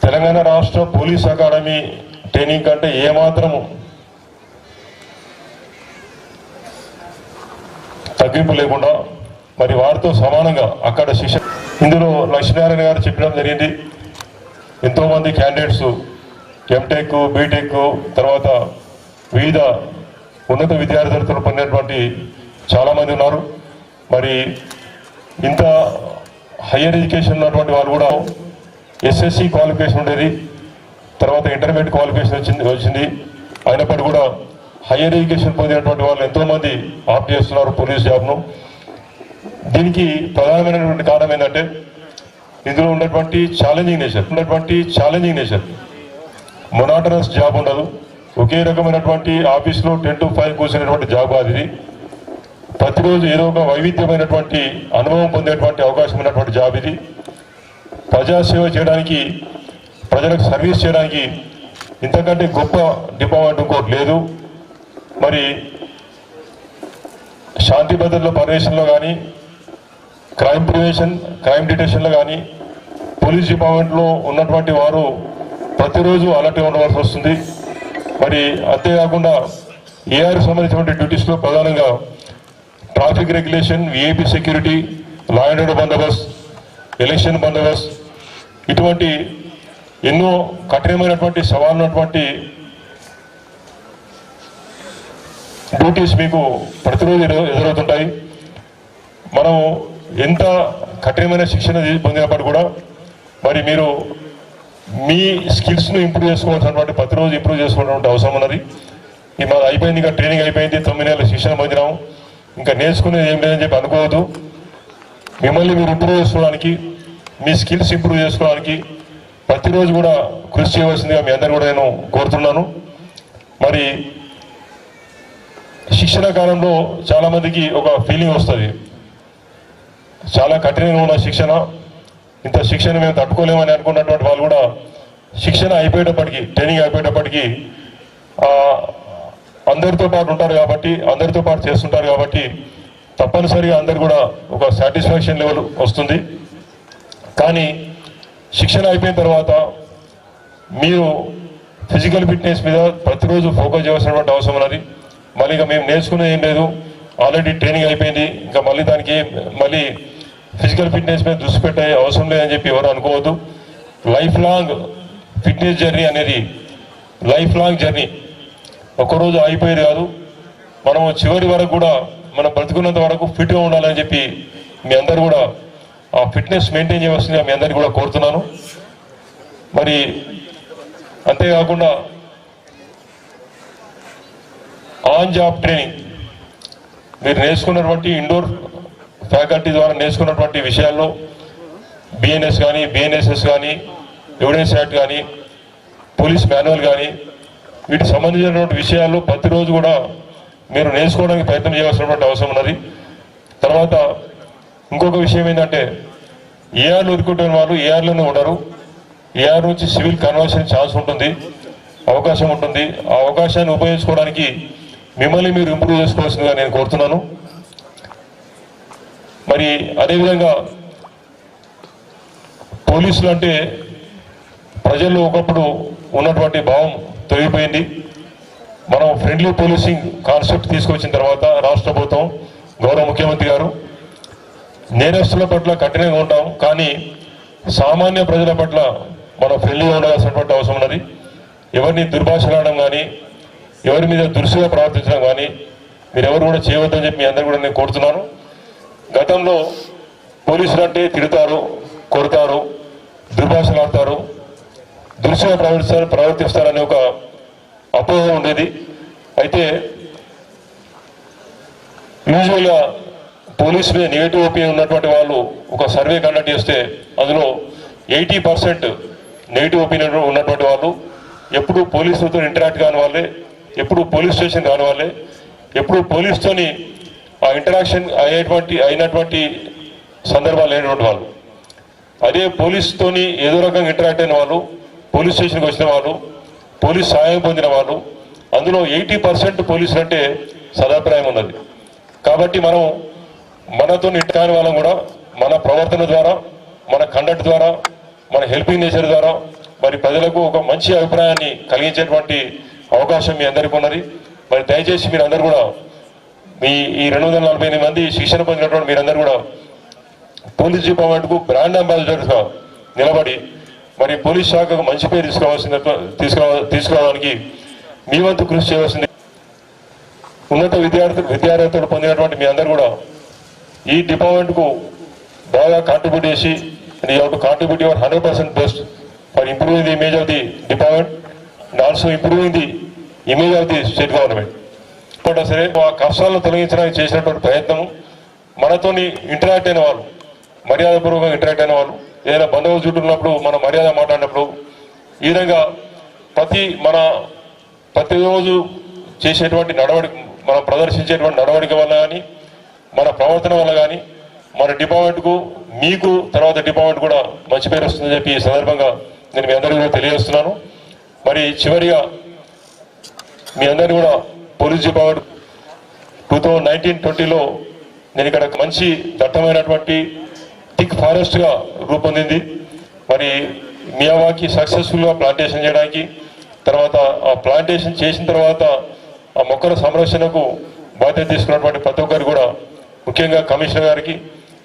తెలంగాణ రాష్ట్ర పోలీస్ అకాడమీ ట్రైనింగ్ కంటే ఏమాత్రము తగ్గింపు లేకుండా మరి వారితో సమానంగా అక్కడ శిక్షణ. ఇందులో లక్ష్మీనారాయణ గారు చెప్పడం జరిగింది. ఎంతోమంది క్యాండిడేట్స్ MTech, BTech తర్వాత వివిధ ఉన్నత విద్యార్థులతో పొందినటువంటి చాలామంది ఉన్నారు. మరి ఇంత హయ్యర్ ఎడ్యుకేషన్ ఉన్నటువంటి వాళ్ళు కూడా ఎస్ఎస్సి క్వాలిఫికేషన్ ఉండేది, తర్వాత ఇంటర్మీడియట్ క్వాలిఫికేషన్ వచ్చింది. అయినప్పటికీ కూడా హయ్యర్ ఎడ్యుకేషన్ పొందినటువంటి వాళ్ళు ఎంతోమంది ఆప్ట్ చేస్తున్నారు పోలీస్ జాబ్ను. దీనికి ప్రధానమైనటువంటి కారణం ఏంటంటే ఇందులో ఉన్నటువంటి ఛాలెంజింగ్ నేచర్. మొనాటనస్ జాబ్ ఉండదు. ఒకే రకమైనటువంటి ఆఫీస్లో 10 to 5 కూర్చునేటువంటి జాబ్ కాదు ఇది. ప్రతిరోజు ఏదో ఒక వైవిధ్యమైనటువంటి అనుభవం పొందేటువంటి అవకాశం ఉన్నటువంటి జాబ్ ఇది. ప్రజాసేవ చేయడానికి, ప్రజలకు సర్వీస్ చేయడానికి ఇంతకంటే గొప్ప డిపార్ట్మెంట్ ఇంకోటి లేదు. మరి శాంతి భద్రతల పరిరక్షణలో కానీ, క్రైమ్ ప్రివెన్షన్, క్రైమ్ డిటెక్షన్లో కానీ పోలీస్ డిపార్ట్మెంట్లో ఉన్నటువంటి వారు ప్రతిరోజు అలర్ట్గా ఉండవలసి వస్తుంది. మరి అంతేకాకుండా ఏఆర్ సంబంధించినటువంటి డ్యూటీస్లో ప్రధానంగా traffic regulation, VIP security, law and order బందోబస్తు, ఎలక్షన్ బందోబస్తు, ఇటువంటి ఎన్నో కఠినమైనటువంటి సవాలున్నటువంటి డ్యూటీస్ మీకు ప్రతిరోజు ఎదురవుతుంటాయి. మనం ఎంత కఠినమైన శిక్షణ పొందినప్పుడు కూడా మరి మీరు మీ స్కిల్స్ను ఇంప్రూవ్ చేసుకోవాల్సినటువంటి ప్రతిరోజు ఇంప్రూవ్ చేసుకోవాల్సినటువంటి అవసరం ఉన్నది. ఇది మాది అయిపోయింది, ఇంకా ట్రైనింగ్ అయిపోయింది, 9 నెలల శిక్షణ పొందినాము, ఇంకా నేర్చుకునేది ఏం లేదని చెప్పి అనుకోవద్దు. మిమ్మల్ని మీరు ఇంప్రూవ్ చేసుకోవడానికి, మీ స్కిల్స్ ఇంప్రూవ్ చేసుకోవడానికి ప్రతిరోజు కూడా కృషి చేయవలసిందిగా మీ అందరు కూడా నేను కోరుతున్నాను. మరి శిక్షణ కాలంలో చాలామందికి ఒక ఫీలింగ్ వస్తుంది, చాలా కఠినంగా ఉన్న శిక్షణ, ఇంత శిక్షణ మేము తట్టుకోలేమని అనుకున్నటువంటి వాళ్ళు కూడా శిక్షణ అయిపోయేటప్పటికీ, ట్రైనింగ్ అయిపోయేటప్పటికీ అందరితో పాటు ఉంటారు కాబట్టి, అందరితో పాటు చేస్తుంటారు కాబట్టి తప్పనిసరిగా అందరు కూడా ఒక సాటిస్ఫాక్షన్ లెవెల్ వస్తుంది. కానీ శిక్షణ అయిపోయిన తర్వాత మీరు ఫిజికల్ ఫిట్నెస్ మీద ప్రతిరోజు ఫోకస్ చేయాల్సినటువంటి అవసరం ఉన్నది. మళ్ళీ ఇంకా మేము నేర్చుకునేది ఏం లేదు, ఆల్రెడీ ట్రైనింగ్ అయిపోయింది, ఇంకా మళ్ళీ దానికి మళ్ళీ ఫిజికల్ ఫిట్నెస్ మీద దృష్టి పెట్టే అవసరం లేదని చెప్పి ఎవరు అనుకోవద్దు. లైఫ్ లాంగ్ ఫిట్నెస్ జర్నీ అనేది లైఫ్ లాంగ్ జర్నీ, ఒక్కరోజు అయిపోయేది కాదు. మనము చివరి వరకు కూడా మనం బ్రతుకున్నంత వరకు ఫిట్గా ఉండాలని చెప్పి మీ అందరు కూడా ఆ ఫిట్నెస్ మెయింటైన్ చేయవలసిందిగా మీ అందరికీ కూడా కోరుతున్నాను. మరి అంతేకాకుండా ఆన్ జాబ్ ట్రైనింగ్, మీరు నేర్చుకున్నటువంటి ఇండోర్ ఫ్యాకల్టీ ద్వారా నేర్చుకున్నటువంటి విషయాల్లో బిఎన్ఎస్ కానీ, బిఎన్ఎస్ఎస్ కానీ, ఎవిడెన్స్ యాక్ట్ కానీ, పోలీస్ మాన్యువల్ కానీ, వీటికి సంబంధించినటువంటి విషయాల్లో ప్రతిరోజు కూడా మీరు నేర్చుకోవడానికి ప్రయత్నం చేయవలసినటువంటి అవసరం ఉన్నది. తర్వాత ఇంకొక విషయం ఏంటంటే ఏఆర్లు వదులుకుంటున్న వాళ్ళు ఏఆర్లోనే ఉండరు. ఏఆర్ నుంచి సివిల్ కన్వర్షన్ ఛాన్స్ ఉంటుంది, అవకాశం ఉంటుంది. ఆ అవకాశాన్ని ఉపయోగించుకోవడానికి మిమ్మల్ని మీరు ఇంప్రూవ్ చేసుకోవాల్సిందిగా నేను కోరుతున్నాను. మరి అదేవిధంగా పోలీసులు అంటే ప్రజల్లో ఒకప్పుడు ఉన్నటువంటి భావం తొలగిపోయింది. మనం ఫ్రెండ్లీ పోలీసింగ్ కాన్సెప్ట్ తీసుకొచ్చిన తర్వాత రాష్ట్ర ప్రభుత్వం, గౌరవ ముఖ్యమంత్రి గారు నేరస్తుల పట్ల కఠినంగా ఉంటాం, కానీ సామాన్య ప్రజల పట్ల మనం ఫ్రెండ్లీగా ఉండాల్సినటువంటి అవసరం ఉన్నది. ఎవరిని దుర్భాషలాడడం కానీ, ఎవరి మీద దురుసుగా ప్రవర్తించడం కానీ మీరెవరు కూడా చేయవద్దని చెప్పి మీ అందరూ కూడా నేను కోరుతున్నాను. గతంలో పోలీసులు అంటే తిడతారు, కొడతారు, దుర్భాషలాడతారు, దురుసుగా ప్రవర్తిస్తారనే ఒక అపోహ ఉండేది. అయితే యూజువల్గా పోలీసు మీద నెగిటివ్ ఒపీనియన్ ఉన్నటువంటి వాళ్ళు ఒక సర్వే కండక్ట్ చేస్తే అందులో 80% నెగిటివ్ ఒపీనియన్ ఉన్నటువంటి వాళ్ళు ఎప్పుడు పోలీసులతో ఇంటరాక్ట్ కాని వాళ్ళే, ఎప్పుడు పోలీస్ స్టేషన్ కాని వాళ్ళే, ఎప్పుడు పోలీస్తోని ఆ ఇంటరాక్షన్ అయినటువంటి సందర్భాలు లేనటువంటి వాళ్ళు. అదే పోలీస్తోని ఏదో రకంగా ఇంటరాక్ట్ అయిన వాళ్ళు, పోలీస్ స్టేషన్కి వచ్చిన వాళ్ళు, పోలీస్ సహాయం పొందిన వాళ్ళు, అందులో 80% పోలీసులు అంటే సదాభిప్రాయం ఉన్నది. కాబట్టి మనం మనతో కాని వాళ్ళం కూడా మన ప్రవర్తన ద్వారా, మన కండక్ట్ ద్వారా, మన హెల్పింగ్ నేచర్ ద్వారా మరి ప్రజలకు ఒక మంచి అభిప్రాయాన్ని కలిగించేటువంటి అవకాశం మీ అందరికీ ఉన్నది. మరి దయచేసి మీరందరూ కూడా మీ ఈ 248 మంది శిక్షణ పొందినటువంటి మీరందరూ కూడా పోలీస్ డిపార్ట్మెంట్కు బ్రాండ్ అంబాసిడర్స్గా నిలబడి మరి పోలీస్ శాఖకు మంచి పేరు తీసుకురావడానికి మీ వంతు కృషి చేయవలసింది. ఉన్నత విద్యార్హతలు పొందినటువంటి మీ అందరూ కూడా ఈ డిపార్ట్మెంట్కు బాగా కాంట్రిబ్యూట్ చేసి you have to contribute your 100% best for improving the image of the department and also improving the image of the state government. ఇప్పుడు సరే ఆ కష్టాలను తొలగించడానికి చేసినటువంటి ప్రయత్నం, మనతోని ఇంటరాక్ట్ అయిన వాళ్ళు, మర్యాదపూర్వకంగా ఇంటరాక్ట్ అయిన వాళ్ళు, ఏదైనా బంధువులు చుట్టూ ఉన్నప్పుడు మనం మర్యాద మాట్లాడినప్పుడు ఈ విధంగా ప్రతిరోజు చేసేటువంటి నడవడిక, మనం ప్రదర్శించేటువంటి నడవడిక వల్ల కానీ, మన ప్రవర్తన వల్ల కానీ మన డిపార్ట్మెంట్కు, మీకు తర్వాత డిపార్ట్మెంట్ కూడా మంచి పేరు వస్తుందని చెప్పి ఈ సందర్భంగా నేను మీ అందరికీ కూడా తెలియజేస్తున్నాను. మరి చివరిగా మీ అందరినీ కూడా పోలీస్ డిపార్ట్మెంట్ 2019-20లో నేను ఇక్కడ మంచి దట్టమైనటువంటి థిక్ ఫారెస్ట్గా రూపొందింది. మరి మియావాకి సక్సెస్ఫుల్గా ప్లాంటేషన్ చేయడానికి, తర్వాత ఆ ప్లాంటేషన్ చేసిన తర్వాత ఆ మొక్కల సంరక్షణకు బాధ్యత తీసుకున్నటువంటి ప్రతి ఒక్కరు కూడా, ముఖ్యంగా కమిషనర్ గారికి,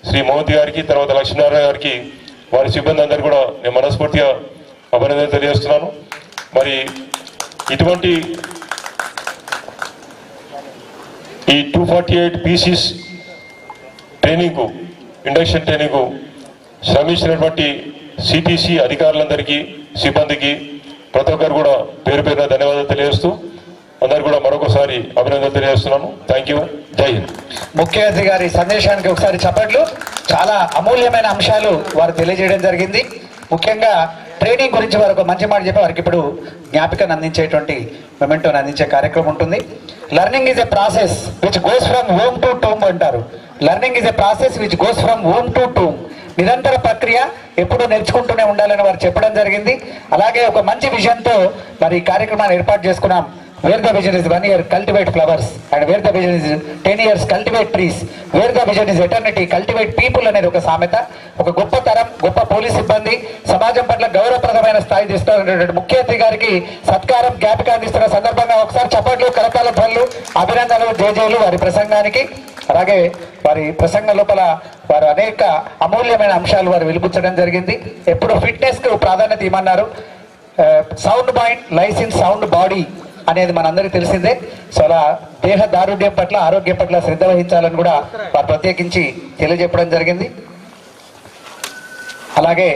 శ్రీ మోదీ గారికి, తర్వాత లక్ష్మీనారాయణ గారికి, వారి సిబ్బంది అందరూ కూడా నేను మనస్ఫూర్తిగా అభినందనలు తెలియజేస్తున్నాను. మరి ఇటువంటి ఈ 248 పీసీస్ ట్రైనింగ్కు, ఇండక్షన్ ట్రైనింగ్కు శ్రమించినటువంటి సిటీసీ అధికారులందరికీ, సిబ్బందికి ప్రతి ఒక్కరు కూడా పేరు పేరున ధన్యవాదాలు తెలియజేస్తూ అందరు కూడా మరొకసారి అభినందనలు తెలియజేస్తున్నాను. Thank you. జై హింద్. ముఖ్యమంత్రి గారి సందేశానికి ఒకసారి చప్పట్లు. చాలా అమూల్యమైన అంశాలు వారు తెలియజేయడం జరిగింది. ముఖ్యంగా ట్రైనింగ్ గురించి వారు ఒక మంచి మాట చెప్పి వారికి ఇప్పుడు జ్ఞాపికను అందించేటువంటి మొమెంటోని అందించే కార్యక్రమం ఉంటుంది. Learning is a process which goes from home to tomb అంటారు. Learning is a process which goes from home to tomb. నిరంతర ప్రక్రియ, ఎప్పుడూ నేర్చుకుంటూనే ఉండాలని వారు చెప్పడం జరిగింది. అలాగే ఒక మంచి విజన్తో మరి ఈ కార్యక్రమాన్ని ఏర్పాటు చేసుకున్నాం. Where the vision is 1 year, cultivate flowers, and where the vision is 10 years, cultivate trees. Where the vision is eternity, cultivate people అనేది ఒక సామెత. ఒక గొప్ప తరం, గొప్ప పోలీస్ సిబ్బంది, సమాజం పట్ల గౌరవప్రదమైన స్థాయి తీసుకున్నటువంటి ముఖ్యమంత్రి గారికి సత్కారం, జ్ఞాపిక అందిస్తున్న సందర్భంగా ఒకసారి చప్పట్లు, కరతాళ ధ్వనులు, అభినందనలు, జయజయలు వారి ప్రసంగానికి. అలాగే వారి ప్రసంగం లోపల వారు అనేక అమూల్యమైన అంశాలు వారు వెలిపుచ్చడం జరిగింది. ఎప్పుడు ఫిట్నెస్కు ప్రాధాన్యత ఇవ్వమన్నారు. Sound mind lies in sound body అనేది మనందరికీ తెలిసిందే. సో అలా దేహ దారుఢ్యం పట్ల, ఆరోగ్యం పట్ల శ్రద్ధ వహించాలని కూడా వారు ప్రత్యేకించి తెలియజెప్పడం జరిగింది. అలాగే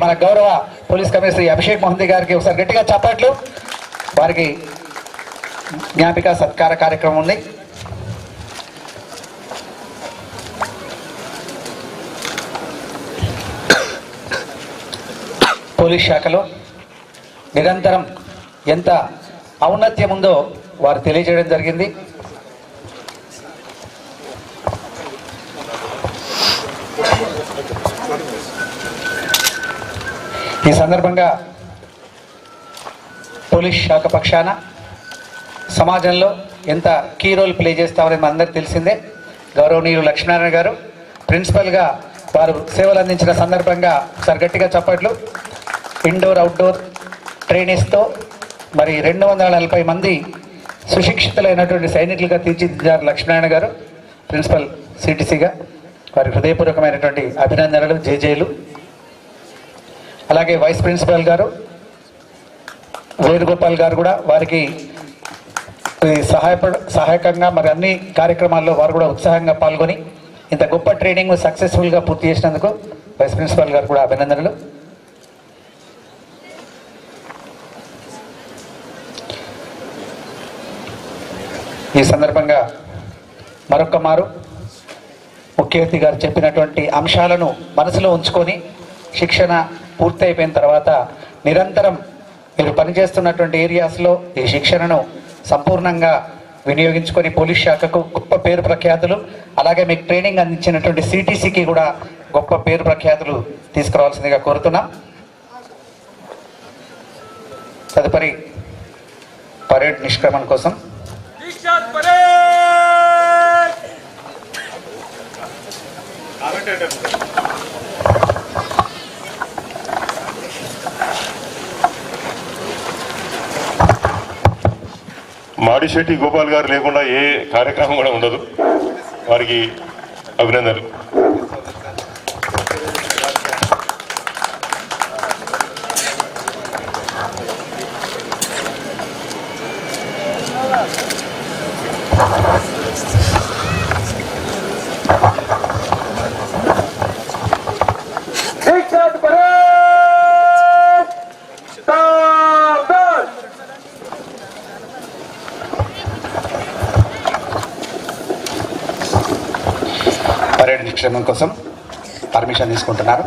మన గౌరవ పోలీస్ కమిషనర్ శ్రీ అభిషేక్ మోహంతి గారికి ఒకసారి గట్టిగా చప్పట్లు. వారికి జ్ఞాపిక సత్కార కార్యక్రమం ఉంది. పోలీస్ శాఖలో నిరంతరం ఎంత ఔన్నత్యం ఉందో వారు తెలియజేయడం జరిగింది. ఈ సందర్భంగా పోలీస్ శాఖ పక్షాన సమాజంలో ఎంత కీ రోల్ ప్లే చేస్తామని మనందరికీ తెలిసిందే. గౌరవనీయులు లక్ష్మీనారాయణ గారు ప్రిన్సిపల్గా వారు సేవలు అందించిన సందర్భంగా ఒకసారి గట్టిగా చప్పట్లు. ఇండోర్ అవుట్డోర్ ట్రైనీస్తో మరి 240 మంది సుశిక్షితులైనటువంటి సైనికులుగా తీర్చిదిద్దారు లక్ష్మీనారాయణ గారు ప్రిన్సిపల్ సిటీసీగా. వారి హృదయపూర్వకమైనటువంటి అభినందనలు, జేజేలు. అలాగే వైస్ ప్రిన్సిపల్ గారు వేణుగోపాల్ గారు కూడా వారికి సహాయకంగా మరి అన్ని కార్యక్రమాల్లో వారు కూడా ఉత్సాహంగా పాల్గొని ఇంత గొప్ప ట్రైనింగ్ సక్సెస్ఫుల్గా పూర్తి చేసినందుకు వైస్ ప్రిన్సిపల్ గారు కూడా అభినందనలు. ఈ సందర్భంగా మరొక్క మారు ముఖ్యమంత్రి గారు చెప్పినటువంటి అంశాలను మనసులో ఉంచుకొని శిక్షణ పూర్తి అయిపోయిన తర్వాత నిరంతరం మీరు పనిచేస్తున్నటువంటి ఏరియాస్లో ఈ శిక్షణను సంపూర్ణంగా వినియోగించుకొని పోలీస్ శాఖకు గొప్ప పేరు ప్రఖ్యాతులు, అలాగే మీకు ట్రైనింగ్ అందించినటువంటి సిటీసీకి కూడా గొప్ప పేరు ప్రఖ్యాతులు తీసుకురావాల్సిందిగా కోరుతున్నాం. తదుపరి పరేడ్ నిష్క్రమణ కోసం మాడిశెట్టి గోపాల్ గారు లేకుండా ఏ కార్యక్రమం కూడా ఉండదు. వారికి అభినందనలు. దీక్షాంత్ పరేడ్ సావధాన్. పరేడ్ వీక్షణం కోసం పర్మిషన్ తీసుకుంటున్నారు.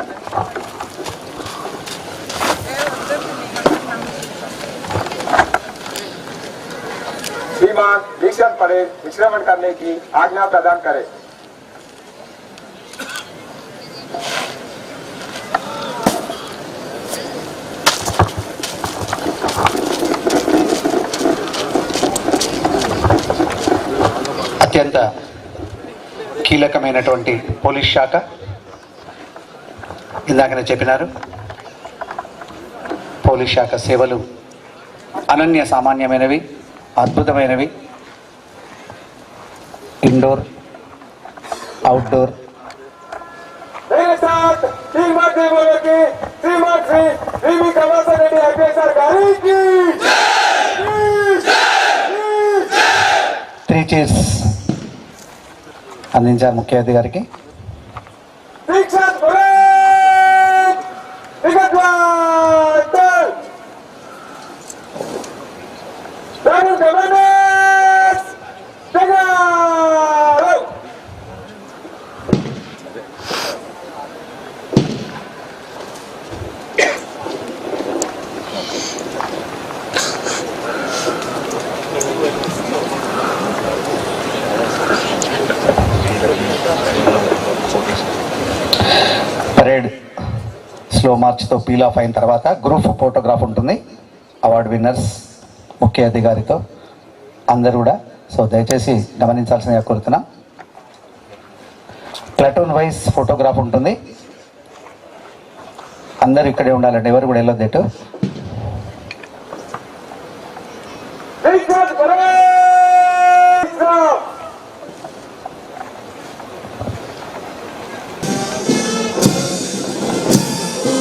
श्रीमान दीक्षांत परेड विश्रमण करने की आज्ञा प्रदान करें. అత్యంత కీలకమైనటువంటి పోలీస్ శాఖ ఇందాకనే చెప్పినారు. పోలీస్ శాఖ సేవలు అనన్య సామాన్యమైనవి, అద్భుతమైనవి. ఇండోర్, అవుట్డోర్ मेरे साथ श्रीमान जी बोलो कि श्रीमान श्री वीवी कमलसन रेड्डी आईपीएस गाड़ी की 3 చైర్స్ అందించారు ముఖ్య అతిథిగారికి. दीक्षांत परेड विगतवान दारुल कमांडर्स जगाओ. పరేడ్ స్లో మార్చ్తో పీల్ ఆఫ్ అయిన తర్వాత గ్రూప్ ఫోటోగ్రాఫ్ ఉంటుంది. అవార్డు విన్నర్స్ ముఖ్య అధికారితో అందరూ కూడా. సో దయచేసి గమనించాల్సిందిగా కోరుతున్నాం. ప్లాటూన్ వైజ్ ఫోటోగ్రాఫ్ ఉంటుంది. అందరూ ఇక్కడే ఉండాలండి, ఎవరు కూడా వెళ్ళొద్దు ఎటు. दीक्षांत परेड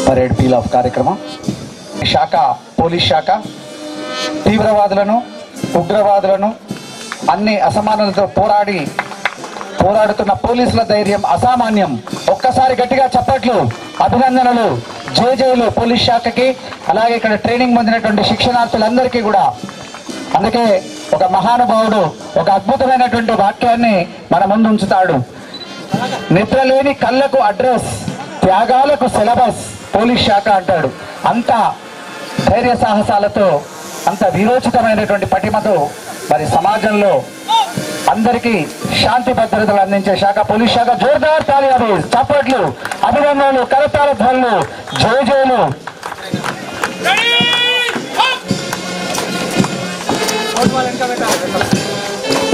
పరేడ్ పీల్ ఆఫ్ కార్యక్రమం. శాఖ పోలీస్ శాఖ తీవ్రవాదులను, ఉగ్రవాదులను, అన్ని అసమానతలతో పోరాడుతున్న పోలీసుల ధైర్యం అసామాన్యం. ఒక్కసారి గట్టిగా చప్పట్లు, అభినందనలు, జేజేలు పోలీస్ శాఖకి, అలాగే ఇక్కడ ట్రైనింగ్ పొందినటువంటి శిక్షణార్థులందరికీ కూడా. అందుకే ఒక మహానుభావుడు ఒక అద్భుతమైనటువంటి వాక్యాన్ని మన ముందు ఉంచుతాడు. నిద్రలేని కళ్ళకు అడ్రస్, త్యాగాలకు సిలబస్ పోలీస్ శాఖ అంటాడు. అంత ధైర్య సాహసాలతో, అంత వీరోచితమైనటువంటి పటిమతో మరి సమాజంలో అందరికీ శాంతి భద్రతలు అందించే శాఖ పోలీస్ శాఖ. జోర్దార్ తాలియాలు, చప్పట్లు, అభినందనలు, కరతాళ ధ్వనులు, జయజయలు.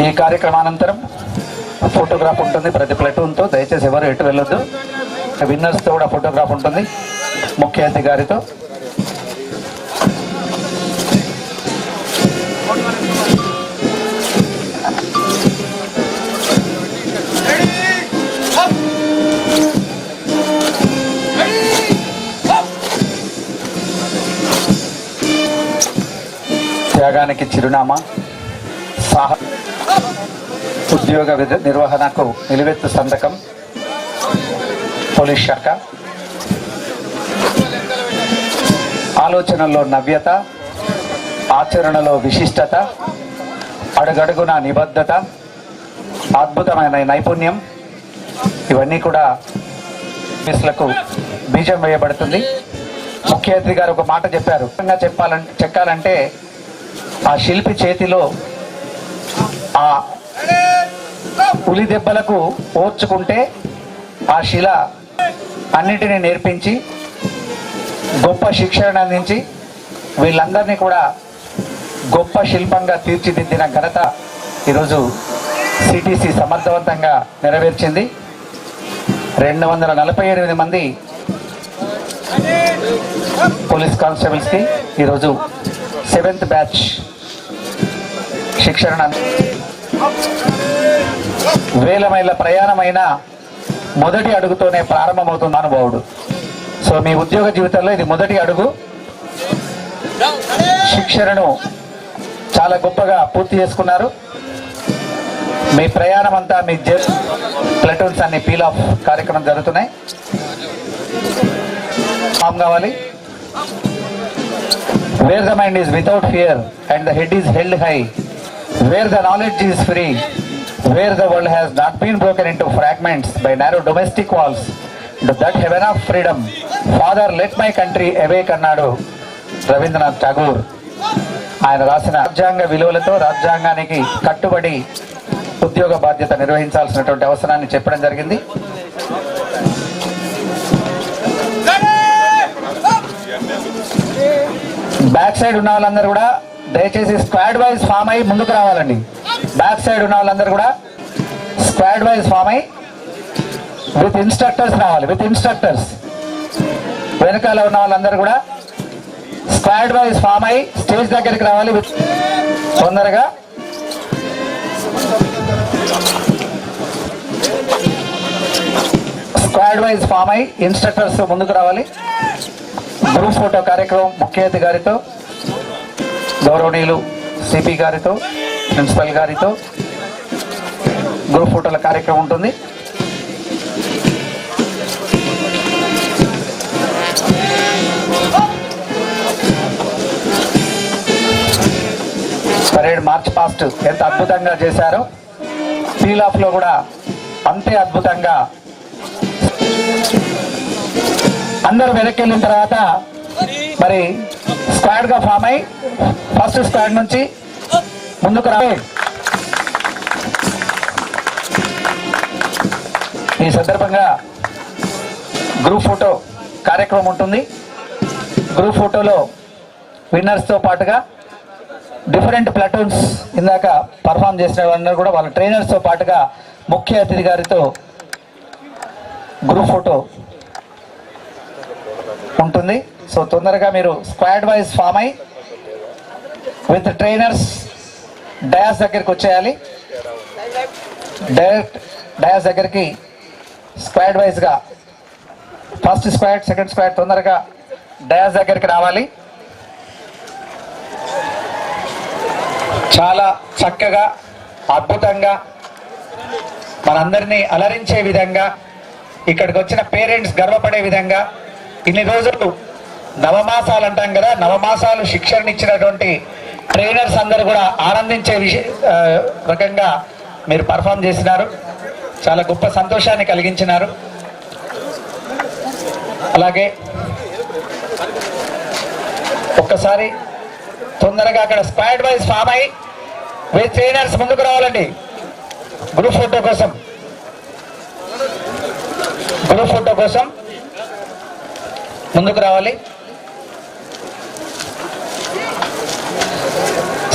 ఈ కార్యక్రమానంతరం ఫోటోగ్రాఫ్ ఉంటుంది ప్రతి ప్లాటూన్తో. దయచేసి ఎవరు ఎటు వెళ్ళొద్దు. విన్నర్స్తో కూడా ఫోటోగ్రాఫ్ ఉంటుంది ముఖ్య అధికారితో. త్యాగానికి చిరునామా, ఉద్యోగ నిర్వహణకు నిలువెత్తు సంతకం పోలీస్ శాఖ. ఆలోచనల్లో నవ్యత, ఆచరణలో విశిష్టత, అడుగడుగున నిబద్ధత, అద్భుతమైన నైపుణ్యం, ఇవన్నీ కూడా పోలీసులకు బీజం వేయబడుతుంది. ముఖ్య అతిథి గారు ఒక మాట చెప్పారు. చెక్కాలంటే ఆ శిల్పి చేతిలో ఆ పులి దెబ్బలకు ఓర్చుకుంటే ఆ శిల అన్నిటినీ నేర్పించి గొప్ప శిక్షణ అందించి వీళ్ళందరినీ కూడా గొప్ప శిల్పంగా తీర్చిదిద్దిన ఘనత ఈరోజు సిటీసీ సమర్థవంతంగా నెరవేర్చింది. 248 మంది పోలీస్ కానిస్టేబుల్స్కి ఈరోజు 7th బ్యాచ్ శిక్షణ. వేల మైళ్ళ ప్రయాణమైన మొదటి అడుగుతోనే ప్రారంభమవుతుంది అనుభవుడు. సో మీ ఉద్యోగ జీవితంలో ఇది మొదటి అడుగు. శిక్షణను చాలా గొప్పగా పూర్తి చేసుకున్నారు. మీ ప్రయాణం అంతా మీ ప్లటూన్స్ అన్ని పీల్ ఆఫ్ కార్యక్రమం జరుగుతున్నాయి. ఫామ్ కావాలి. Where the mind is without fear and the head is held high, where the knowledge is free, where the world has not been broken into fragments by narrow domestic walls, that heaven of freedom father let my country awake అన్నాడు రవీంద్రనాథ్ ఠాగూర్. ఆయన రాసిన రాజ్యాంగ విలువలతో రాజ్యాంగానికి కట్టుబడి ఉద్యోగ బాధ్యత నిర్వహించాల్సినటువంటి అవసరాన్ని చెప్పడం జరిగింది. బ్యాక్ సైడ్ ఉన్న వాళ్ళందరూ కూడా దయచేసి స్క్వాడ్ వైజ్ ఫామ్ అయ్యి ముందుకు రావాలండి. బ్యాక్ సైడ్ ఉన్న వాళ్ళందరూ కూడా స్క్వాడ్ వైజ్ ఫామ్ అయ్యి విత్ ఇన్స్ట్రక్టర్స్ రావాలి. విత్ ఇన్స్ట్రక్టర్స్ వెనకాల ఉన్న వాళ్ళందరూ కూడా స్క్వాడ్ వైజ్ ఫామ్ అయ్యి స్టేజ్ దగ్గరికి రావాలి. తొందరగా స్క్వాడ్ వైజ్ ఫామ్ అయ్యి ఇన్స్ట్రక్టర్స్ ముందుకు రావాలి. గ్రూప్ ఫోటో కార్యక్రమం ముఖ్య అతిథి గారితో, గౌరవనీయులు సిపి గారితో, ప్రిన్సిపల్ గారితో గ్రూప్ ఫోటోల కార్యక్రమం ఉంటుంది. పరేడ్ మార్చ్ పాస్ట్ ఎంత అద్భుతంగా చేశారో, పీల్ ఆఫ్ లో కూడా అంతే అద్భుతంగా. అందరూ వెనక్కి వెళ్ళిన తర్వాత మరి స్క్వాడ్ గా ఫామ్ అయి ఫస్ట్ స్క్వాడ్ నుంచి ముందుకు రావాలి. ఈ సందర్భంగా గ్రూప్ ఫోటో కార్యక్రమం ఉంటుంది. గ్రూప్ ఫోటోలో విన్నర్స్ తో పాటుగా డిఫరెంట్ ప్లాటూన్స్ ఇందాక పర్ఫామ్ చేసిన వాళ్ళందరూ కూడా వాళ్ళ ట్రైనర్స్ తో పాటుగా ముఖ్య అతిథి గారితో గ్రూప్ ఫోటో ఉంటుంది. సో తొందరగా మీరు స్క్వాడ్ వైజ్ ఫామ్ అయి విత్ ట్రైనర్స్ డయాస్ దగ్గరికి వచ్చేయాలి. డైరెక్ట్ డయాస్ దగ్గరికి స్క్వాడ్ వైజ్ గా ఫస్ట్ స్క్వాడ్, సెకండ్ స్క్వాడ్ తొందరగా డయాస్ దగ్గరికి రావాలి. చాలా చక్కగా అద్భుతంగా మనందరినీ అలరించే విధంగా, ఇక్కడికి వచ్చిన పేరెంట్స్ గర్వపడే విధంగా, ఇన్ని రోజులు నవమాసాలు అంటాం కదా, నవమాసాలు శిక్షణ ఇచ్చినటువంటి ట్రైనర్స్ అందరూ కూడా ఆనందించే రకంగా మీరు పర్ఫామ్ చేసినారు. చాలా గొప్ప సంతోషాన్ని కలిగించినారు. అలాగే ఒక్కసారి తొందరగా అక్కడ స్క్వాడ్ వైజ్ ఫామ్ అయ్యి విత్ ట్రైనర్స్ ముందుకు రావాలండి. గ్రూప్ ఫోటో కోసం, గ్రూప్ ఫోటో కోసం ముందుకు రావాలి.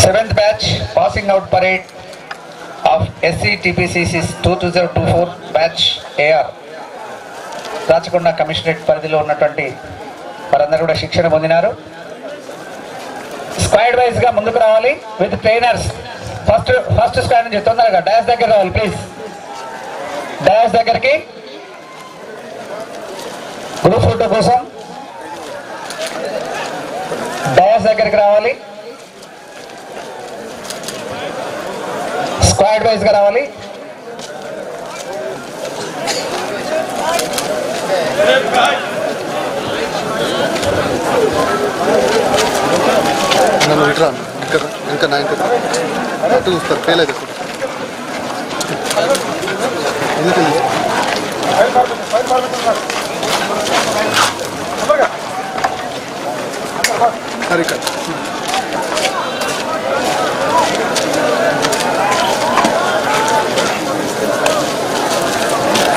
7th batch passing out parade of SCTPCC 2024 batch AR Rachakonda commissionerate పరిధిలో ఉన్నటువంటి వారందరూ కూడా శిక్షణ పొందినారు. స్క్వాడ్ వైజ్ గా ముందుకు రావాలి విత్ ట్రైనర్స్. ఫస్ట్ స్క్వాడ్ నుంచి తొందరగా డయాస్ దగ్గర రావాలి ప్లీజ్. డయాస్ దగ్గరికి గ్రూప్ ఫోటో కోసం డయాస్ దగ్గరికి రావాలి. స్క్వాడ్ వైజ్ గా రావాలి. ఇంకా 9 అటు చూస్తారు ఫెయిల్ అయితే ఎందుకండి సరే ఇక్కడ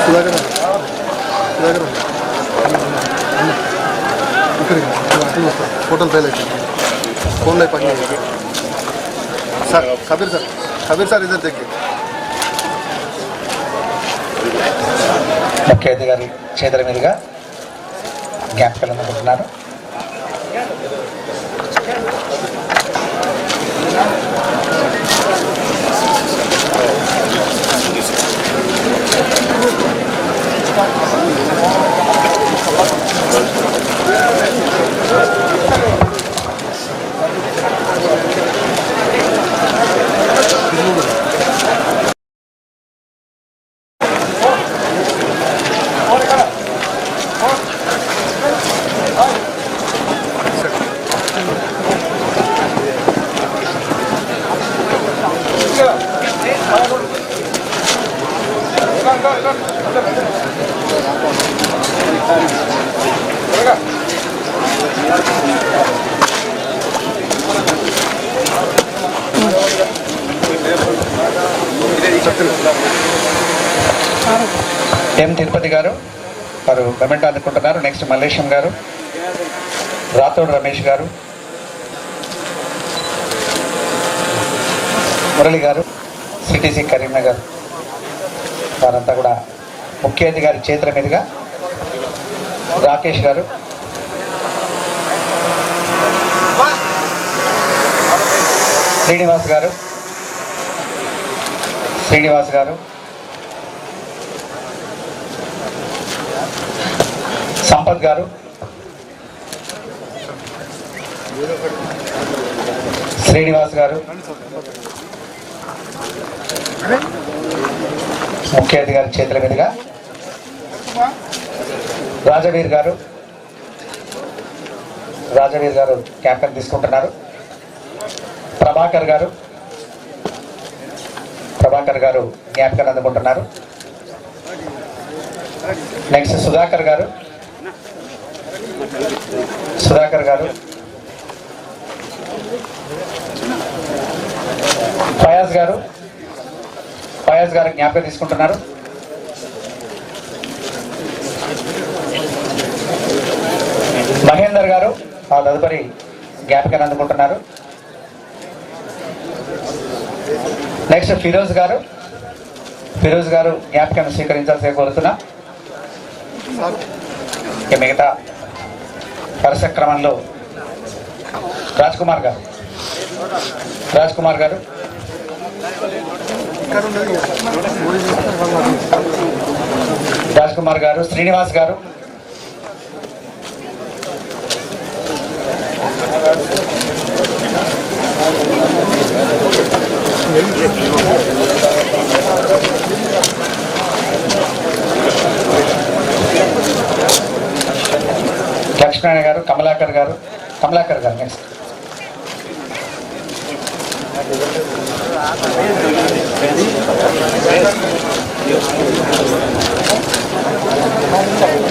సుధాకర్ ఇక్కడ అటు చూస్తారు ఫోటోలు ఫెయిల్ అయితే फोन नहीं पड़ी सर कबीर सर इधर देखिए. ముఖ్య అతిథి గారి చేతుల మీదుగా జ్ఞాపకాలు అందుకుంటున్నారు. ఎం తిరుపతి గారు వారు మెమెంటో అందుకుంటున్నారు. నెక్స్ట్ మల్లేశం గారు, రాథోడ్ రమేష్ గారు, మురళి గారు, సిటీసీ కరీంనగర్ వారంతా కూడా ముఖ్య అతిథి చేతుల మీదుగా రాకేష్ గారు, శ్రీనివాస్ గారు, సంపత్ గారు, శ్రీనివాస్ గారు, ముఖ్య అతిథి గారి చేతుల మీదుగా రాజవీర్ గారు క్యాప్టెన్ తీసుకుంటున్నారు. ప్రభాకర్ గారు జ్ఞాపకం అందుకుంటున్నారు. నెక్స్ట్ సుధాకర్ గారు, ఫయాజ్ గారు జ్ఞాపకం తీసుకుంటున్నారు. మహేందర్ గారు ఆ తదుపరి జ్ఞాపకాన్ని అందుకుంటున్నారు. నెక్స్ట్ ఫిరోజ్ గారు జ్ఞాపకాన్ని స్వీకరించాల్సి కోరుతున్నా. మిగతా వరుస క్రమంలో రాజ్ కుమార్ గారు, శ్రీనివాస్ గారు, లక్ష్మణ గారు, కమలాకర్ గారు నెక్స్ట్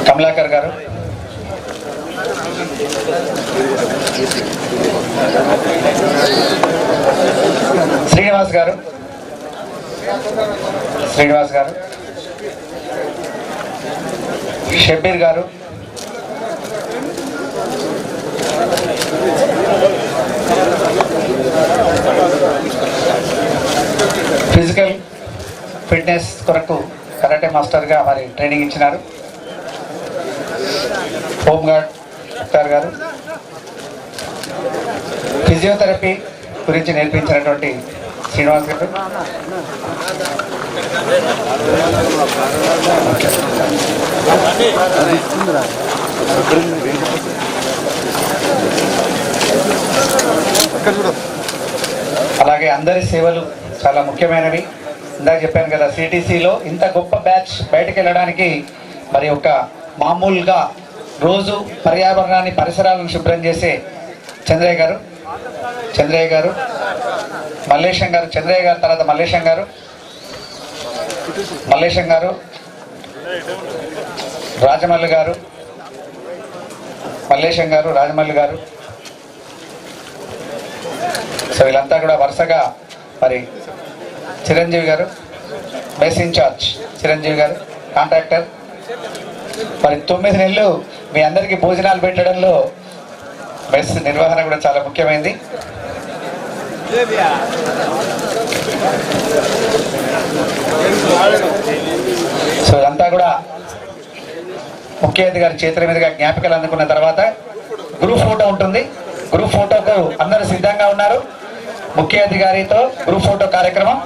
కమలాకర్ గారు, శ్రీనివాస్ గారు, షబ్బీర్ గారు, ఫిజికల్ ఫిట్నెస్ కొరకు కరాటే మాస్టర్గా మరి ట్రైనింగ్ ఇచ్చినారు. హోంగార్డ్ ముక్తార్ గారు, ఫిజియోథెరపీ గురించి నేర్పించినటువంటి శ్రీనివాస్ గారు, అలాగే అందరి సేవలు చాలా ముఖ్యమైనవి. ఇందాక చెప్పాను కదా, సిటీసీలో ఇంత గొప్ప బ్యాచ్ బయటకు వెళ్ళడానికి మరి ఒక మామూలుగా రోజు పర్యావరణాన్ని పరిసరాలను శుభ్రం చేసే చంద్రయ్య గారు, మల్లేశం గారు, చంద్రయ్య గారు తర్వాత మల్లేశం గారు, రాజమల్లి గారు, సో వీళ్ళంతా కూడా వరుసగా మరి చిరంజీవి గారు, మెస్ ఇన్ఛార్జ్ చిరంజీవి గారు, కాంట్రాక్టర్, మరి 9 నెలలు మీ అందరికీ భోజనాలు పెట్టడంలో మెస్ నిర్వహణ కూడా చాలా ముఖ్యమైనది. సో ఇదంతా కూడా ముఖ్య అతిథి గారి చేతుల మీదుగా జ్ఞాపికలు అందుకున్న తర్వాత గ్రూప్ ఫోటో ఉంటుంది. గ్రూప్ ఫోటోకు అందరూ సిద్ధంగా ఉన్నారు. ముఖ్య అతిథి గారితో గ్రూప్ ఫోటో కార్యక్రమం.